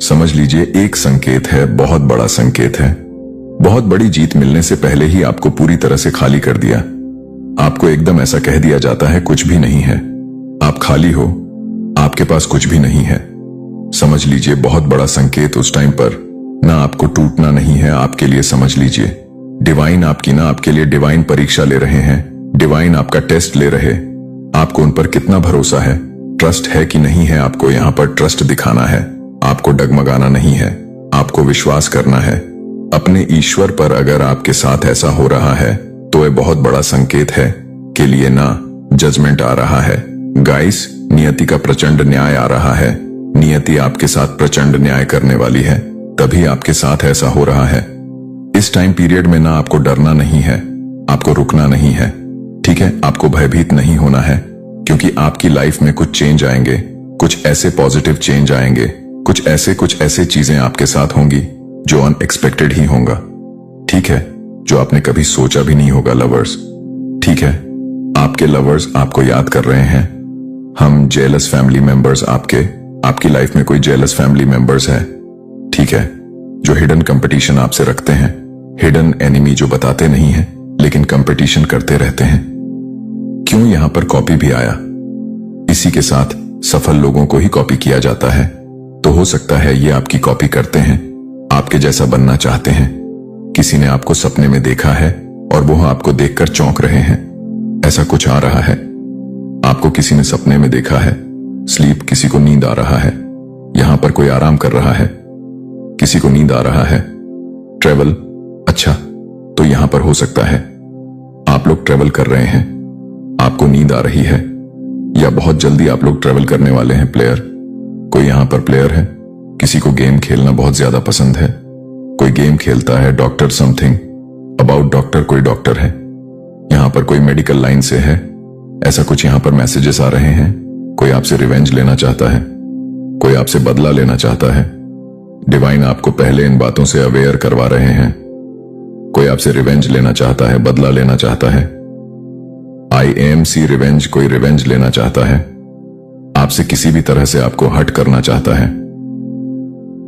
समझ लीजिए, एक संकेत है, बहुत बड़ा संकेत है। बहुत बड़ी जीत मिलने से पहले ही आपको पूरी तरह से खाली कर दिया। आपको एकदम ऐसा कह दिया जाता है, कुछ भी नहीं है, आप खाली हो, आपके पास कुछ भी नहीं है। समझ लीजिए, बहुत बड़ा संकेत उस टाइम पर। ना आपको टूटना नहीं है आपके लिए, समझ लीजिए। डिवाइन आपकी ना, आपके लिए डिवाइन परीक्षा ले रहे हैं, डिवाइन आपका टेस्ट ले रहे। आपको उन पर कितना भरोसा है, ट्रस्ट है कि नहीं है। आपको यहाँ पर ट्रस्ट दिखाना है, आपको डगमगाना नहीं है, आपको विश्वास करना है अपने ईश्वर पर। अगर आपके साथ ऐसा हो रहा है, तो यह बहुत बड़ा संकेत है के लिए ना जजमेंट आ रहा है। गाइस, नियति का प्रचंड न्याय आ रहा है। नियति आपके साथ प्रचंड न्याय करने वाली है, तभी आपके साथ ऐसा हो रहा है। इस टाइम पीरियड में ना आपको डरना नहीं है, आपको रुकना नहीं है, ठीक है? आपको भयभीत नहीं होना है, क्योंकि आपकी लाइफ में कुछ चेंज आएंगे, कुछ ऐसे पॉजिटिव चेंज आएंगे, कुछ ऐसे चीजें आपके साथ होंगी जो अनएक्सपेक्टेड ही होगा, ठीक है? जो आपने कभी सोचा भी नहीं होगा लवर्स, ठीक है? आपके लवर्स आपको याद कर रहे हैं। हम जेलस फैमिली मेंबर्स आपकी लाइफ में कोई जेलस फैमिली मेंबर्स है, ठीक है? जो हिडन कंपटीशन आपसे रखते हैं, हिडन एनिमी जो बताते नहीं है लेकिन कंपटीशन करते रहते हैं। क्यों यहां पर कॉपी भी आया? इसी के साथ सफल लोगों को ही कॉपी किया जाता है, तो हो सकता है ये आपकी कॉपी करते हैं, आपके जैसा बनना चाहते हैं। किसी ने आपको सपने में देखा है और वो आपको देखकर चौंक रहे हैं, ऐसा कुछ आ रहा है। आपको किसी ने सपने में देखा है, स्लीप, किसी को नींद आ रहा है, यहां पर कोई आराम कर रहा है, किसी को नींद आ रहा है। ट्रेवल, अच्छा, तो यहां पर हो सकता है आप लोग ट्रेवल कर रहे हैं, आपको नींद आ रही है, या बहुत जल्दी आप लोग ट्रेवल करने वाले हैं। प्लेयर, कोई यहां पर प्लेयर है, किसी को गेम खेलना बहुत ज्यादा पसंद है, कोई गेम खेलता है। डॉक्टर, समथिंग अबाउट डॉक्टर, कोई डॉक्टर है, यहां पर कोई मेडिकल लाइन से है, ऐसा कुछ यहां पर मैसेजेस आ रहे हैं। कोई आपसे रिवेंज लेना चाहता है, कोई आपसे बदला लेना चाहता है। डिवाइन आपको पहले इन बातों से अवेयर करवा रहे हैं। कोई आपसे रिवेंज लेना चाहता है, बदला लेना चाहता है। IAMC रिवेंज, कोई रिवेंज लेना चाहता है, आपसे किसी भी तरह से आपको हर्ट करना चाहता है।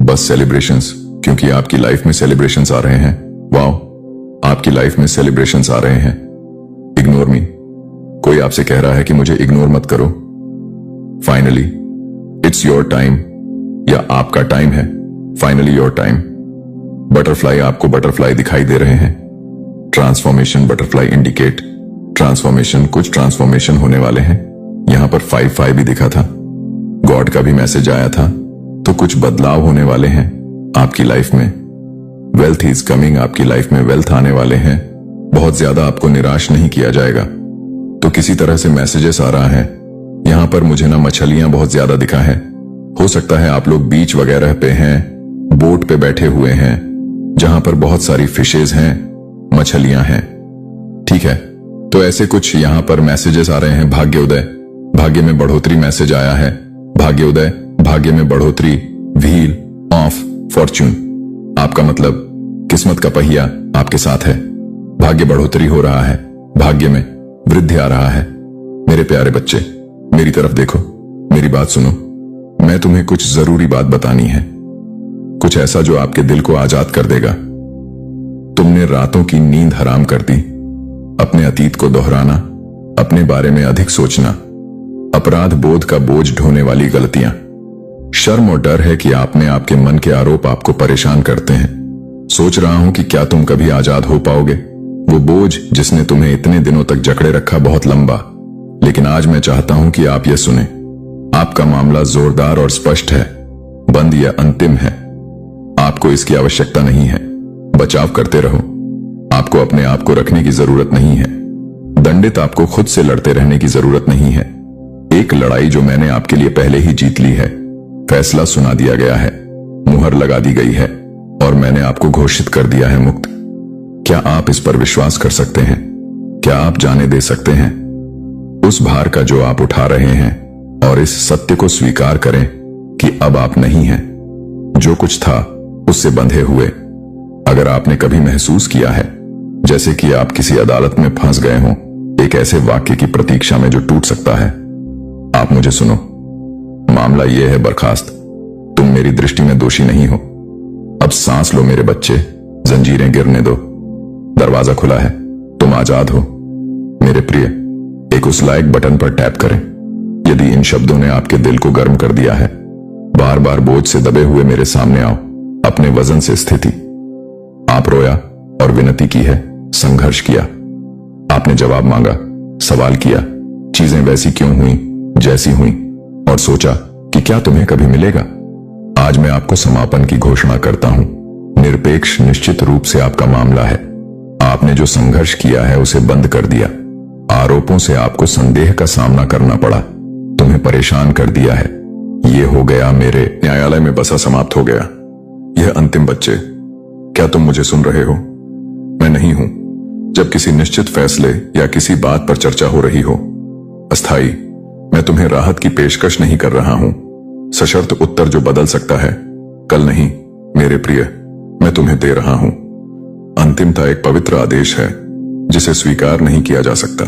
बस सेलिब्रेशंस, क्योंकि आपकी लाइफ में सेलिब्रेशंस आ रहे हैं। वाओ, आपकी लाइफ में सेलिब्रेशंस आ रहे हैं। इग्नोर मी, कोई आपसे कह रहा है कि मुझे इग्नोर मत करो। फाइनली इट्स योर टाइम, या आपका टाइम है। Finally your time. बटरफ्लाई, आपको बटरफ्लाई दिखाई दे रहे हैं। ट्रांसफॉर्मेशन, बटरफ्लाई इंडिकेट ट्रांसफॉर्मेशन, कुछ ट्रांसफॉर्मेशन होने वाले हैं। यहां पर 5-5 भी दिखा था, गॉड का भी मैसेज आया था, तो कुछ बदलाव होने वाले हैं आपकी लाइफ में। वेल्थ इज कमिंग, आपकी लाइफ में वेल्थ आने वाले हैं। बहुत ज्यादा आपको निराश नहीं किया जाएगा। तो किसी तरह से मैसेजेस आ रहा है। यहां पर मुझे ना मछलियां बहुत ज्यादा दिखा है। हो सकता है आप लोग बीच वगैरह पे हैं, बोट पे बैठे हुए हैं, जहां पर बहुत सारी फिशेज हैं, मछलियां हैं, ठीक है? तो ऐसे कुछ यहां पर मैसेजेस आ रहे हैं। भाग्योदय, भाग्य में बढ़ोतरी मैसेज आया है। भाग्योदय, भाग्य में बढ़ोतरी। व्हील ऑफ फॉर्च्यून, आपका मतलब किस्मत का पहिया आपके साथ है। भाग्य बढ़ोतरी हो रहा है, भाग्य में वृद्धि आ रहा है। मेरे प्यारे बच्चे, मेरी तरफ देखो, मेरी बात सुनो। मैं तुम्हें कुछ जरूरी बात बतानी है, कुछ ऐसा जो आपके दिल को आजाद कर देगा। तुमने रातों की नींद हराम कर दी। अपने अतीत को दोहराना, अपने बारे में अधिक सोचना, अपराध बोध का बोझ ढोने वाली गलतियां, शर्म और डर है कि आप में आपके मन के आरोप आपको परेशान करते हैं। सोच रहा हूं कि क्या तुम कभी आजाद हो पाओगे। वो बोझ जिसने तुम्हें इतने दिनों तक जकड़े रखा बहुत लंबा। लेकिन आज मैं चाहता हूं कि आप ये सुने। आपका मामला जोरदार और स्पष्ट है, बंद या अंतिम है। आपको इसकी आवश्यकता नहीं है। बचाव करते रहो, आपको अपने आप को रखने की जरूरत नहीं है। दंडित आपको खुद से लड़ते रहने की जरूरत नहीं है। एक लड़ाई जो मैंने आपके लिए पहले ही जीत ली है। फैसला सुना दिया गया है, मुहर लगा दी गई है और मैंने आपको घोषित कर दिया है मुक्त। क्या आप इस पर विश्वास कर सकते हैं? क्या आप जाने दे सकते हैं उस भार का जो आप उठा रहे हैं, और इस सत्य को स्वीकार करें कि अब आप नहीं हैं जो कुछ था उससे बंधे हुए। अगर आपने कभी महसूस किया है जैसे कि आप किसी अदालत में फंस गए हों, एक ऐसे वाक्य की प्रतीक्षा में जो टूट सकता है, आप मुझे सुनो। मामला यह है बर्खास्त, तुम मेरी दृष्टि में दोषी नहीं हो। अब सांस लो मेरे बच्चे, जंजीरें गिरने दो, दरवाजा खुला है, तुम आजाद हो। मेरे प्रिय, एक उस लाइक बटन पर टैप करें यदि इन शब्दों ने आपके दिल को गर्म कर दिया है। बार बार बोझ से दबे हुए मेरे सामने आओ, अपने वजन से स्थिति। आप रोया और विनती की है, संघर्ष किया, आपने जवाब मांगा, सवाल किया, चीजें वैसी क्यों हुई जैसी हुई, और सोचा कि क्या तुम्हें कभी मिलेगा। आज मैं आपको समापन की घोषणा करता हूं। निरपेक्ष निश्चित रूप से आपका मामला है। आपने जो संघर्ष किया है उसे बंद कर दिया। आरोपों से आपको संदेह का सामना करना पड़ा, तुम्हें परेशान कर दिया है। ये हो गया मेरे न्यायालय में बसा समाप्त हो गया। यह अंतिम बच्चे, क्या तुम मुझे सुन रहे हो? मैं नहीं हूं। जब किसी निश्चित फैसले या किसी बात पर चर्चा हो रही हो, अस्थाई, मैं तुम्हें राहत की पेशकश नहीं कर रहा हूं, सशर्त उत्तर जो बदल सकता है, कल नहीं मेरे प्रिय, मैं तुम्हें दे रहा हूं। अंतिमता एक पवित्र आदेश है जिसे स्वीकार नहीं किया जा सकता।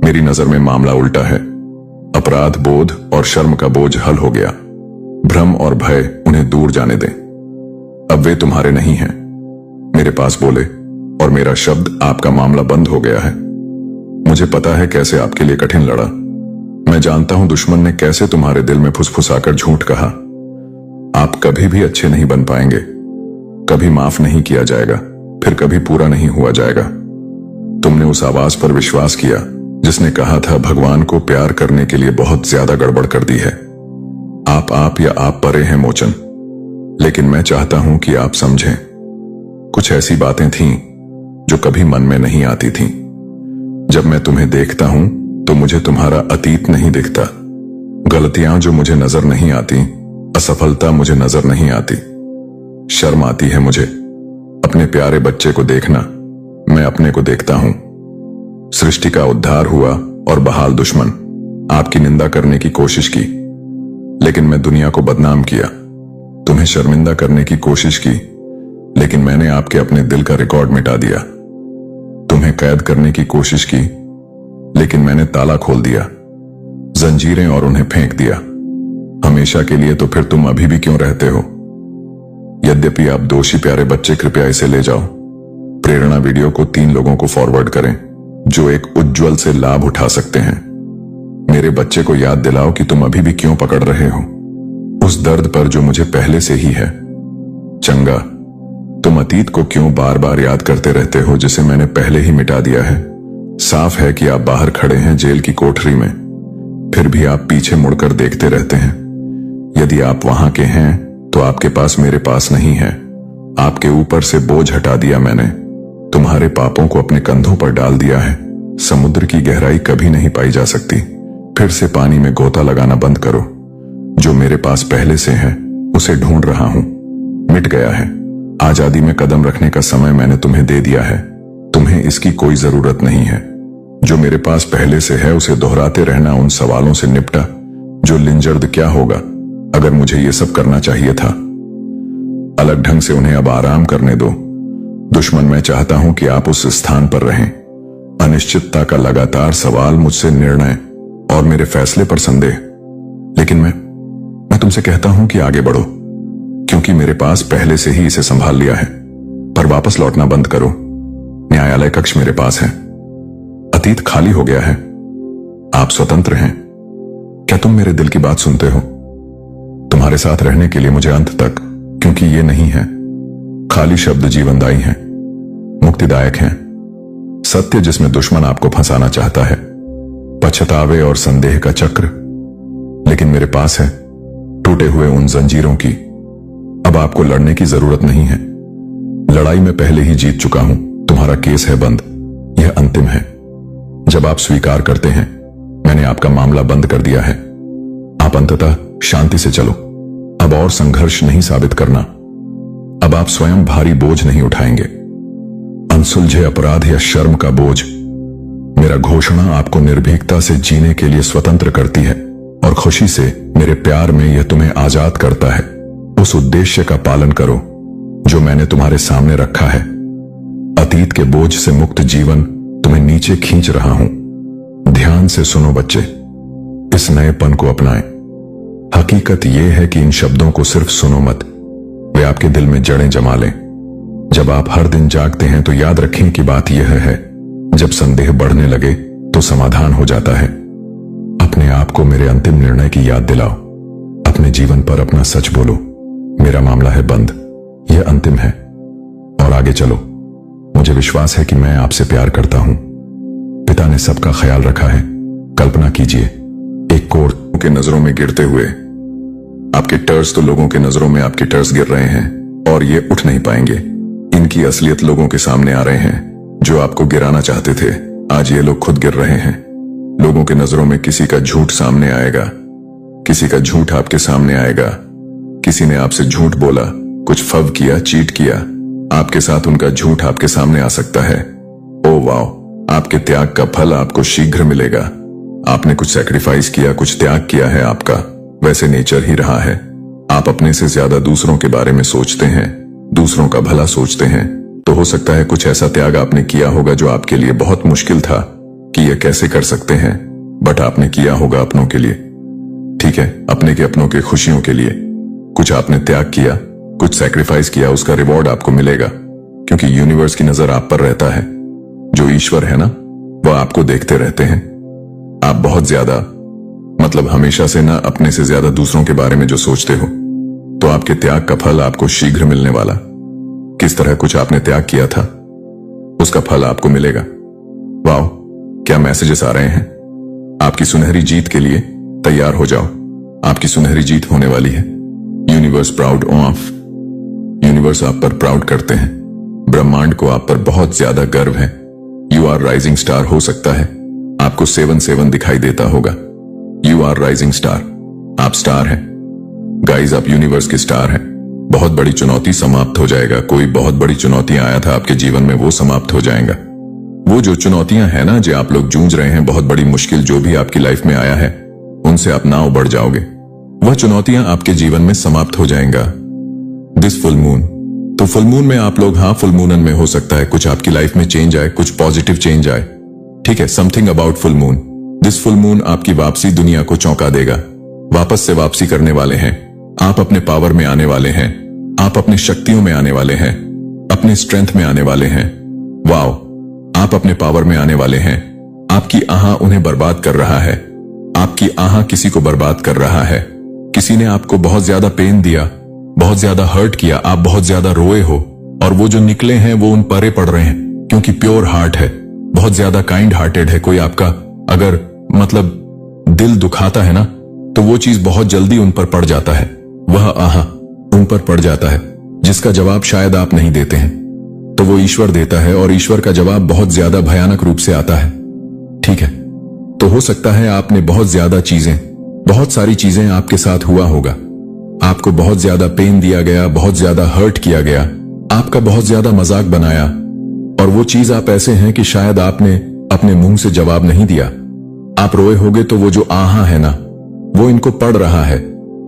मेरी नजर में मामला उल्टा है। अपराध बोध और शर्म का बोझ हल हो गया। भ्रम और भय उन्हें दूर जाने दें। अब वे तुम्हारे नहीं हैं। मेरे पास बोले और मेरा शब्द आपका मामला बंद हो गया है। मुझे पता है कैसे आपके लिए कठिन लड़ा। मैं जानता हूं दुश्मन ने कैसे तुम्हारे दिल में फुसफुसाकर झूठ कहा। आप कभी भी अच्छे नहीं बन पाएंगे। कभी माफ नहीं किया जाएगा, फिर कभी पूरा नहीं हुआ जाएगा। तुमने उस आवाज पर विश्वास किया जिसने कहा था भगवान को प्यार करने के लिए बहुत ज्यादा गड़बड़ कर दी है। आप या आप परे हैं मोचन, लेकिन मैं चाहता हूं कि आप समझें। कुछ ऐसी बातें थीं जो कभी मन में नहीं आती थीं। जब मैं तुम्हें देखता हूं तो मुझे तुम्हारा अतीत नहीं दिखता। गलतियां जो मुझे नजर नहीं आती, असफलता मुझे नजर नहीं आती। शर्म आती है मुझे अपने प्यारे बच्चे को देखना। मैं अपने को देखता हूं। सृष्टि का उद्धार हुआ और बहाल दुश्मन आपकी निंदा करने की कोशिश की, लेकिन मैं दुनिया को बदनाम किया। तुम्हें शर्मिंदा करने की कोशिश की, लेकिन मैंने आपके अपने दिल का रिकॉर्ड मिटा दिया। तुम्हें कैद करने की कोशिश की, लेकिन मैंने ताला खोल दिया, जंजीरें और उन्हें फेंक दिया। हमेशा के लिए तो फिर तुम अभी भी क्यों रहते हो? यद्यपि आप दोषी प्यारे बच्चे, कृपया इसे ले जाओ। प्रेरणा वीडियो को 3 लोगों को फॉरवर्ड करें जो एक उज्जवल से लाभ उठा सकते हैं। मेरे बच्चे को याद दिलाओ कि तुम अभी भी क्यों पकड़ रहे हो उस दर्द पर जो मुझे पहले से ही है। चंगा, तुम अतीत को क्यों बार बार याद करते रहते हो जिसे मैंने पहले ही मिटा दिया है? साफ है कि आप बाहर खड़े हैं जेल की कोठरी में, फिर भी आप पीछे मुड़कर देखते रहते हैं। यदि आप वहां के हैं तो आपके पास मेरे पास नहीं है। आपके ऊपर से बोझ हटा दिया मैंने। तुम्हारे पापों को अपने कंधों पर डाल दिया है। समुद्र की गहराई कभी नहीं पाई जा सकती। फिर से पानी में गोता लगाना बंद करो। जो मेरे पास पहले से है उसे ढूंढ रहा हूं। मिट गया है। आजादी में कदम रखने का समय मैंने तुम्हें दे दिया है। तुम्हें इसकी कोई जरूरत नहीं है। जो मेरे पास पहले से है उसे दोहराते रहना उन सवालों से निपटा जो लिंजर्द क्या होगा अगर मुझे ये सब करना चाहिए था। अलग ढंग से उन्हें अब आराम करने दो। दुश्मन, मैं चाहता हूं कि आप उस स्थान पर रहें। अनिश्चितता का लगातार सवाल, मुझसे निर्णय और मेरे फैसले पर संदेह। लेकिन मैं तुमसे कहता हूं कि आगे बढ़ो, क्योंकि मेरे पास पहले से ही इसे संभाल लिया है। पर वापस लौटना बंद करो। न्यायालय कक्ष मेरे पास है। अतीत खाली हो गया है। आप स्वतंत्र हैं। क्या तुम मेरे दिल की बात सुनते हो? तुम्हारे साथ रहने के लिए मुझे अंत तक, क्योंकि ये नहीं है खाली शब्द, जीवनदायी हैं, मुक्तिदायक हैं। सत्य जिसमें दुश्मन आपको फंसाना चाहता है, पछतावे और संदेह का चक्र, लेकिन मेरे पास है टूटे हुए उन जंजीरों की। अब आपको लड़ने की जरूरत नहीं है। लड़ाई में पहले ही जीत चुका हूं। तुम्हारा केस है बंद। यह अंतिम है। जब आप स्वीकार करते हैं मैंने आपका मामला बंद कर दिया है, आप अंततः शांति से चलो। अब और संघर्ष नहीं साबित करना। अब आप स्वयं भारी बोझ नहीं उठाएंगे, अनसुलझे अपराध या शर्म का बोझ। मेरा घोषणा आपको निर्भीकता से जीने के लिए स्वतंत्र करती है और खुशी से मेरे प्यार में यह तुम्हें आजाद करता है। उस उद्देश्य का पालन करो जो मैंने तुम्हारे सामने रखा है। अतीत के बोझ से मुक्त जीवन तुम्हें नीचे खींच रहा हूं। ध्यान से सुनो बच्चे, इस नएपन को अपनाएं। हकीकत यह है कि इन शब्दों को सिर्फ सुनो मत, वे आपके दिल में जड़ें जमा लें। जब आप हर दिन जागते हैं तो याद रखें कि बात यह है, जब संदेह बढ़ने लगे तो समाधान हो जाता है। अपने आप को मेरे अंतिम निर्णय की याद दिलाओ। अपने जीवन पर अपना सच बोलो। मेरा मामला है बंद, यह अंतिम है और आगे चलो। मुझे विश्वास है कि मैं आपसे प्यार करता हूं। पिता ने सबका ख्याल रखा है। कल्पना कीजिए, एक कोर्ट के नजरों में गिरते हुए आपके टर्स तो लोगों के नजरों में आपके टर्स गिर रहे हैं और ये उठ नहीं पाएंगे। इनकी असलियत लोगों के सामने आ रहे हैं। जो आपको गिराना चाहते थे, आज ये लोग खुद गिर रहे हैं। लोगों के नजरों में किसी का झूठ सामने आएगा, किसी का झूठ आपके सामने आएगा। किसी ने आपसे झूठ बोला, कुछ फव किया, चीट किया, आपके साथ उनका झूठ आपके सामने आ सकता है। ओ वाओ, आपके त्याग का फल आपको शीघ्र मिलेगा। आपने कुछ सैक्रिफाइस किया, कुछ त्याग किया है, आपका वैसे नेचर ही रहा है। आप अपने से ज्यादा दूसरों के बारे में सोचते हैं, दूसरों का भला सोचते हैं। तो हो सकता है कुछ ऐसा त्याग आपने किया होगा जो आपके लिए बहुत मुश्किल था कि यह कैसे कर सकते हैं, बट आपने किया होगा अपनों के लिए। ठीक है, अपने के अपनों के खुशियों के लिए कुछ आपने त्याग किया, कुछ सैक्रिफाइस किया, उसका रिवॉर्ड आपको मिलेगा, क्योंकि यूनिवर्स की नजर आप पर रहता है। जो ईश्वर है ना, वह आपको देखते रहते हैं। आप बहुत ज्यादा, मतलब हमेशा से ना अपने से ज्यादा दूसरों के बारे में जो सोचते हो, तो आपके त्याग का फल आपको शीघ्र मिलने वाला। किस तरह कुछ आपने त्याग किया था, उसका फल आपको मिलेगा। वाओ, क्या मैसेजेस आ रहे हैं। आपकी सुनहरी जीत के लिए तैयार हो जाओ। आपकी सुनहरी जीत होने वाली है। यूनिवर्स प्राउड ऑफ, यूनिवर्स आप पर प्राउड करते हैं। ब्रह्मांड को आप पर बहुत ज्यादा गर्व है। You are rising star. हो सकता है आपको 7-7 दिखाई देता होगा। यू आर राइजिंग स्टार, आप स्टार हैं गाइज, आप यूनिवर्स के स्टार हैं। बहुत बड़ी चुनौती समाप्त हो जाएगा। कोई बहुत बड़ी चुनौतियां आया था आपके जीवन में, वो समाप्त हो जाएगा। वो जो चुनौतियां हैं ना, जो आप लोग जूझ रहे हैं, बहुत बड़ी मुश्किल जो भी आपकी लाइफ में आया है, उनसे आप नाव बढ़ जाओगे। वह चुनौतियां आपके जीवन में समाप्त हो जाएंगा। दिस फुल मून, तो फुल मून में आप लोग, हाँ, फुल मून में हो सकता है कुछ आपकी लाइफ में चेंज आए, कुछ पॉजिटिव चेंज आए। ठीक है, something about full moon. This full moon आपकी वापसी दुनिया को चौंका देगा। वापस से वापसी करने वाले हैं आप, अपने पावर में आने वाले हैं आप, अपने शक्तियों में आने वाले हैं, अपने स्ट्रेंथ में आने वाले हैं। वाओ, आप अपने पावर में आने वाले हैं। आपकी आहा उन्हें बर्बाद कर रहा है। आपकी आहा किसी को बर्बाद कर रहा है। किसी ने आपको बहुत ज्यादा पेन दिया, बहुत ज्यादा हर्ट किया, आप बहुत ज्यादा रोए हो, और वो जो निकले हैं वो उन परे पड़ रहे हैं, क्योंकि प्योर हार्ट है, बहुत ज्यादा काइंड हार्टेड है। कोई आपका अगर मतलब दिल दुखाता है ना, तो वो चीज बहुत जल्दी उन पर पड़ जाता है। वह आहा उन पर पड़ जाता है, जिसका जवाब शायद आप नहीं देते हैं, तो वो ईश्वर देता है, और ईश्वर का जवाब बहुत ज्यादा भयानक रूप से आता है। ठीक है, तो हो सकता है आपने बहुत ज्यादा चीजें, बहुत सारी चीजें आपके साथ हुआ होगा। आपको बहुत ज्यादा पेन दिया गया, बहुत ज्यादा हर्ट किया गया, आपका बहुत ज्यादा मजाक बनाया, और वो चीज आप ऐसे हैं कि शायद आपने अपने मुंह से जवाब नहीं दिया। आप रोए होगे, तो वो जो आहा है ना, वो इनको पड़ रहा है।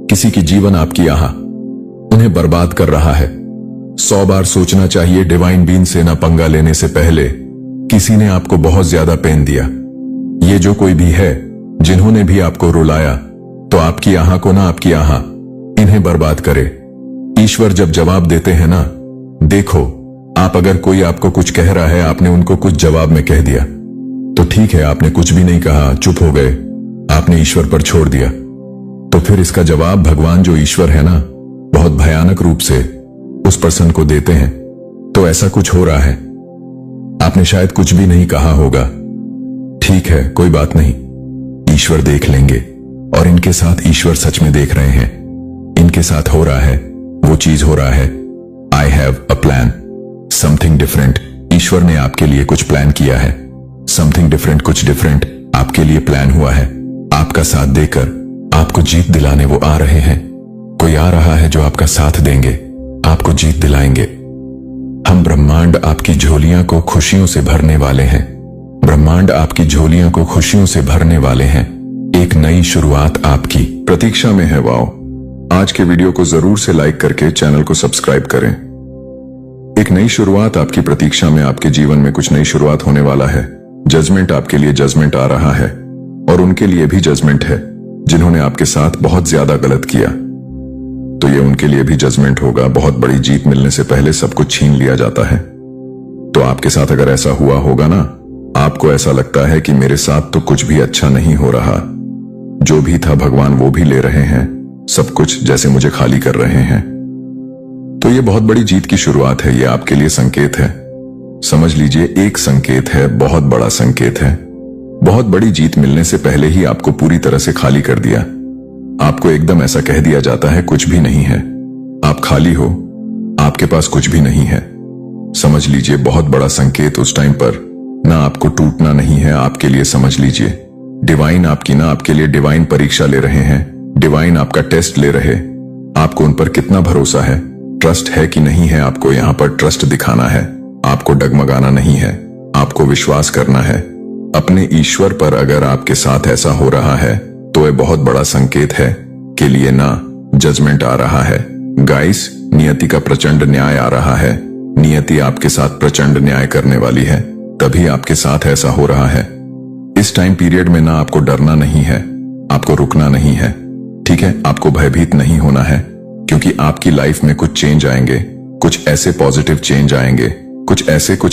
किसी की जीवन आपकी आहा उन्हें बर्बाद कर रहा है। 100 बार सोचना चाहिए डिवाइन बीन से ना पंगा लेने से पहले। किसी ने आपको बहुत ज्यादा पेन दिया। ये जो कोई भी है, जिन्होंने भी आपको रुलाया, तो आपकी आहा को ना, आपकी आहा इन्हें बर्बाद करे। ईश्वर जब जवाब देते हैं ना, देखो, आप अगर कोई आपको कुछ कह रहा है, आपने उनको कुछ जवाब में कह दिया, तो ठीक है, आपने कुछ भी नहीं कहा, चुप हो गए, आपने ईश्वर पर छोड़ दिया, तो फिर इसका जवाब भगवान जो ईश्वर है ना, बहुत भयानक रूप से उस पर्सन को देते हैं। तो ऐसा कुछ हो रहा है। आपने शायद कुछ भी नहीं कहा होगा। ठीक है, कोई बात नहीं, ईश्वर देख लेंगे, और इनके साथ ईश्वर सच में देख रहे हैं। इनके साथ हो रहा है, वो चीज हो रहा है। I have a plan, something different. ईश्वर ने आपके लिए कुछ प्लान किया है। समथिंग डिफरेंट, कुछ डिफरेंट आपके लिए प्लान हुआ है। आपका साथ देकर आपको जीत दिलाने वो आ रहे हैं। कोई आ रहा है जो आपका साथ देंगे, आपको जीत दिलाएंगे। हम ब्रह्मांड आपकी झोलियां को खुशियों से भरने वाले हैं। ब्रह्मांड आपकी झोलियां को खुशियों से भरने वाले हैं। एक नई शुरुआत आपकी प्रतीक्षा में है। वाओ, आज के वीडियो को जरूर से लाइक करके चैनल को सब्सक्राइब करें। एक नई शुरुआत आपकी प्रतीक्षा में, आपके जीवन में कुछ नई शुरुआत होने वाला है। जजमेंट, आपके लिए जजमेंट आ रहा है, और उनके लिए भी जजमेंट है जिन्होंने आपके साथ बहुत ज्यादा गलत किया, तो ये उनके लिए भी जजमेंट होगा। बहुत बड़ी जीत मिलने से पहले सब कुछ छीन लिया जाता है। तो आपके साथ अगर ऐसा हुआ होगा ना, आपको ऐसा लगता है कि मेरे साथ तो कुछ भी अच्छा नहीं हो रहा, जो भी था भगवान वो भी ले रहे हैं, सब कुछ जैसे मुझे खाली कर रहे हैं। तो ये बहुत बड़ी जीत की शुरुआत है। ये आपके लिए संकेत है, समझ लीजिए, एक संकेत है, बहुत बड़ा संकेत है। बहुत बड़ी जीत मिलने से पहले ही आपको पूरी तरह से खाली कर दिया। आपको एकदम ऐसा कह दिया जाता है, कुछ भी नहीं है, आप खाली हो, आपके पास कुछ भी नहीं है। समझ लीजिए, बहुत बड़ा संकेत उस टाइम पर। ना आपको टूटना नहीं है आपके लिए, समझ लीजिए। डिवाइन आपकी ना, आपके लिए डिवाइन परीक्षा ले रहे हैं। डिवाइन आपका टेस्ट ले रहे। आपको उन पर कितना भरोसा है, ट्रस्ट है कि नहीं है, आपको यहाँ पर ट्रस्ट दिखाना है, आपको डगमगाना नहीं है, आपको विश्वास करना है अपने ईश्वर पर। अगर आपके साथ ऐसा हो रहा है तो यह बहुत बड़ा संकेत है के लिए ना जजमेंट आ रहा है। गाइस, नियति का प्रचंड न्याय आ रहा है। नियति आपके साथ प्रचंड न्याय करने वाली है, तभी आपके साथ ऐसा हो रहा है। इस टाइम पीरियड में ना आपको डरना नहीं है, आपको रुकना नहीं है, ठीक है? आपको भयभीत नहीं होना है, क्योंकि आपकी लाइफ में कुछ चेंज आएंगे, कुछ ऐसे पॉजिटिव चेंज आएंगे, कुछ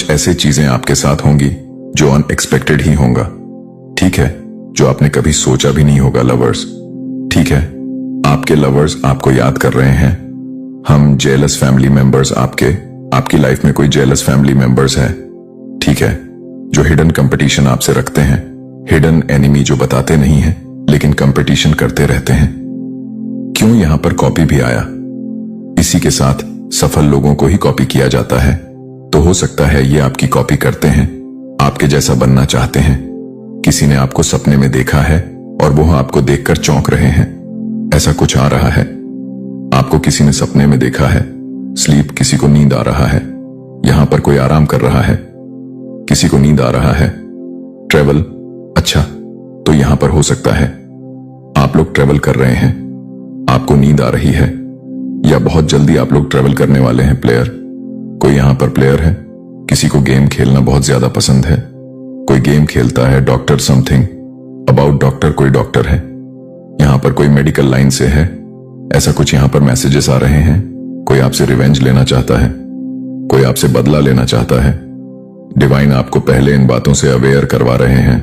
ऐसे चीजें आपके साथ होंगी जो अनएक्सपेक्टेड ही होगा, ठीक है? जो आपने कभी सोचा भी नहीं होगा लवर्स, ठीक है? आपके लवर्स आपको याद कर रहे हैं। हम जेलस फैमिली मेंबर्स आपकी लाइफ में कोई जेलस फैमिली मेंबर्स है, ठीक है? जो हिडन कंपटीशन आपसे रखते हैं, हिडन एनिमी जो बताते नहीं है लेकिन कंपटीशन करते रहते हैं। क्यों यहां पर कॉपी भी आया? इसी के साथ सफल लोगों को ही कॉपी किया जाता है, तो हो सकता है ये आपकी कॉपी करते हैं, आपके जैसा बनना चाहते हैं। किसी ने आपको सपने में देखा है और वो आपको देखकर चौंक रहे हैं, ऐसा कुछ आ रहा है। आपको किसी ने सपने में देखा है, स्लीप, किसी को नींद आ रहा है, यहां पर कोई आराम कर रहा है, किसी को नींद आ रहा है। ट्रेवल, अच्छा, तो यहां पर हो सकता है आप लोग ट्रेवल कर रहे हैं, आपको नींद आ रही है, या बहुत जल्दी आप लोग ट्रेवल करने वाले हैं। प्लेयर, कोई यहां पर प्लेयर है, किसी को गेम खेलना बहुत ज्यादा पसंद है, कोई गेम खेलता है। डॉक्टर, समथिंग अबाउट डॉक्टर, कोई डॉक्टर है, यहां पर कोई मेडिकल लाइन से है, ऐसा कुछ यहां पर मैसेजेस आ रहे हैं। कोई आपसे रिवेंज लेना चाहता है, कोई आपसे बदला लेना चाहता है। डिवाइन आपको पहले इन बातों से अवेयर करवा रहे हैं।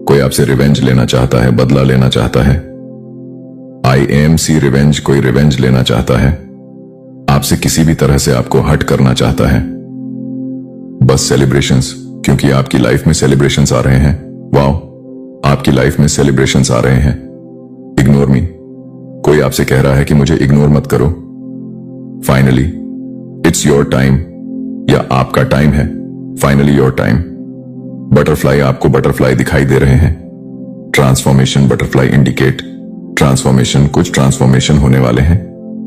कोई आपसे रिवेंज लेना चाहता है, बदला लेना चाहता है। IAMC रिवेंज, कोई रिवेंज लेना चाहता है, आपसे किसी भी तरह से आपको हर्ट करना चाहता है। बस सेलिब्रेशंस, क्योंकि आपकी लाइफ में सेलिब्रेशंस आ रहे हैं। वाओ, आपकी लाइफ में सेलिब्रेशंस आ रहे हैं। इग्नोर मी, कोई आपसे कह रहा है कि मुझे इग्नोर मत करो। फाइनली इट्स योर टाइम, या आपका टाइम है। Finally your time. बटरफ्लाई, आपको बटरफ्लाई दिखाई दे रहे हैं। ट्रांसफॉर्मेशन, बटरफ्लाई इंडिकेट ट्रांसफॉर्मेशन, कुछ ट्रांसफॉर्मेशन होने वाले हैं।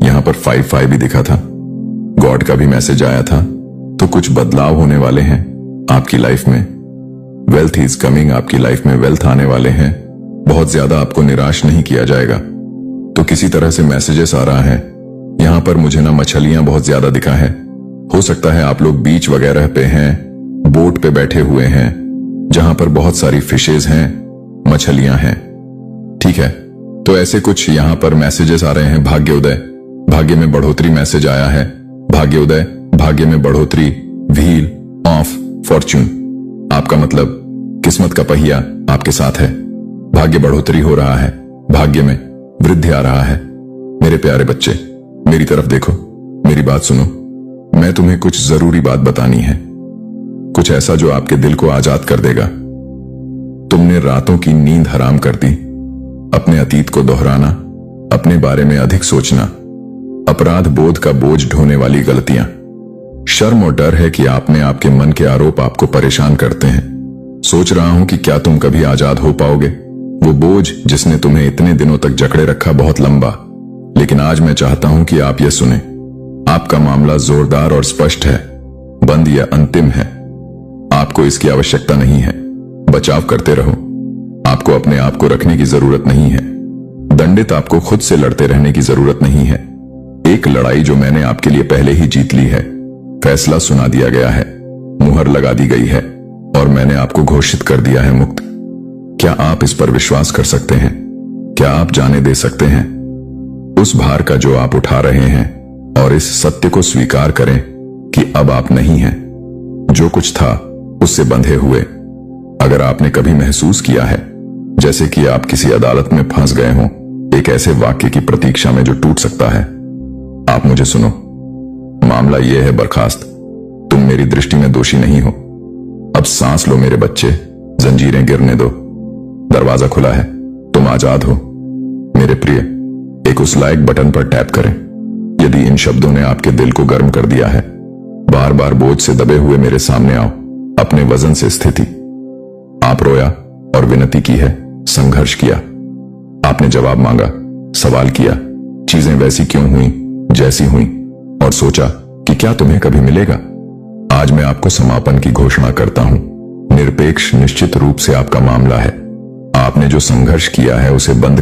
यहां पर 5-5 भी दिखा था, गॉड का भी मैसेज आया था, तो कुछ बदलाव होने वाले हैं आपकी लाइफ में। वेल्थ इज कमिंग, आपकी लाइफ में वेल्थ आने वाले हैं। बहुत ज्यादा आपको निराश नहीं किया जाएगा। तो किसी तरह से मैसेजेस आ रहा है। यहां पर मुझे ना मछलियां बहुत ज्यादा दिखा है। हो सकता है आप लोग बीच वगैरह पे हैं, बोट पे बैठे हुए हैं, जहां पर बहुत सारी फिशेज हैं, मछलियां हैं, ठीक है? तो ऐसे कुछ यहां पर मैसेजेस आ रहे हैं। भाग्योदय, भाग्य में बढ़ोतरी मैसेज आया है। भाग्योदय, भाग्य में बढ़ोतरी, व्हील ऑफ फॉर्च्यून, आपका मतलब किस्मत का पहिया आपके साथ है। भाग्य बढ़ोतरी हो रहा है, भाग्य में वृद्धि आ रहा है। मेरे प्यारे बच्चे, मेरी तरफ देखो, मेरी बात सुनो। मैं तुम्हें कुछ जरूरी बात बतानी है, कुछ ऐसा जो आपके दिल को आजाद कर देगा। तुमने रातों की नींद हराम कर दी। अपने अतीत को दोहराना, अपने बारे में अधिक सोचना, अपराध बोध का बोझ ढोने वाली गलतियां, शर्म और डर है कि आपके मन के आरोप आपको परेशान करते हैं। सोच रहा हूं कि क्या तुम कभी आजाद हो पाओगे। वो बोझ जिसने तुम्हें इतने दिनों तक जकड़े रखा बहुत लंबा, लेकिन आज मैं चाहता हूं कि आप ये सुने। आपका मामला जोरदार और स्पष्ट है, बंद या अंतिम है। आपको इसकी आवश्यकता नहीं है। बचाव करते रहो, आपको अपने आप को रखने की जरूरत नहीं है। दंडित आपको खुद से लड़ते रहने की जरूरत नहीं है। एक लड़ाई जो मैंने आपके लिए पहले ही जीत ली है। फैसला सुना दिया गया है, मुहर लगा दी गई है, और मैंने आपको घोषित कर दिया है मुक्त। क्या आप इस पर विश्वास कर सकते हैं? क्या आप जाने दे सकते हैं उस भार का जो आप उठा रहे हैं, और इस सत्य को स्वीकार करें कि अब आप नहीं हैं जो कुछ था उससे बंधे हुए। अगर आपने कभी महसूस किया है जैसे कि आप किसी अदालत में फंस गए हों, एक ऐसे वाक्य की प्रतीक्षा में जो टूट सकता है, आप मुझे सुनो। मामला यह है बर्खास्त, तुम मेरी दृष्टि में दोषी नहीं हो। अब सांस लो मेरे बच्चे, जंजीरें गिरने दो, दरवाजा खुला है, तुम आजाद हो। मेरे प्रिय, एक उस लाइक बटन पर टैप करें यदि इन शब्दों ने आपके दिल को गर्म कर दिया है। बार बार बोझ से दबे हुए मेरे सामने आओ, अपने वजन से स्थिति। आप रोया और विनती की है, संघर्ष किया, आपने जवाब मांगा, सवाल किया, चीजें वैसी क्यों हुई जैसी हुई, और सोचा कि क्या तुम्हें कभी मिलेगा। आज मैं आपको समापन की घोषणा करता हूं। निरपेक्ष निश्चित रूप से आपका मामला है। आपने जो संघर्ष किया है उसे बंद